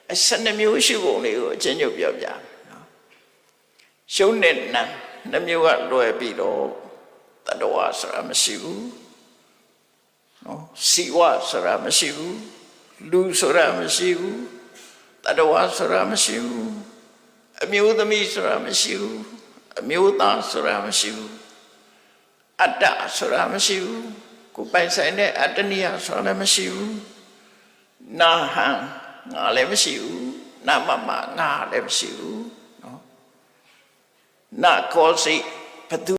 အဲ12မျိုးရှုပုံလေးကိုအချင်းချင်းပြောပြနော်ရှုံးတဲ့နာ2မျိုးကလွယ်ပြီးတော့တတဝါဆိုတာမရှိဘူးနော်စီဝဆိုတာမရှိဘူးလူဆိုတာမရှိဘူးတတဝါဆိုတာမရှိဘူးအမျိုးသမီးဆိုတာမရှိဘူးအမျိုးသားဆိုတာမရှိဘူးအတ္တဆိုတာမရှိဘူးကိုပိုင်ဆိုင်တဲ့အတ္တနိယဆိုတာလည်းမရှိဘူးနာဟံငါလည်းမရှိဘူးနာမမငါလည်းမရှိဘူးနော်နာကောစိဘသူ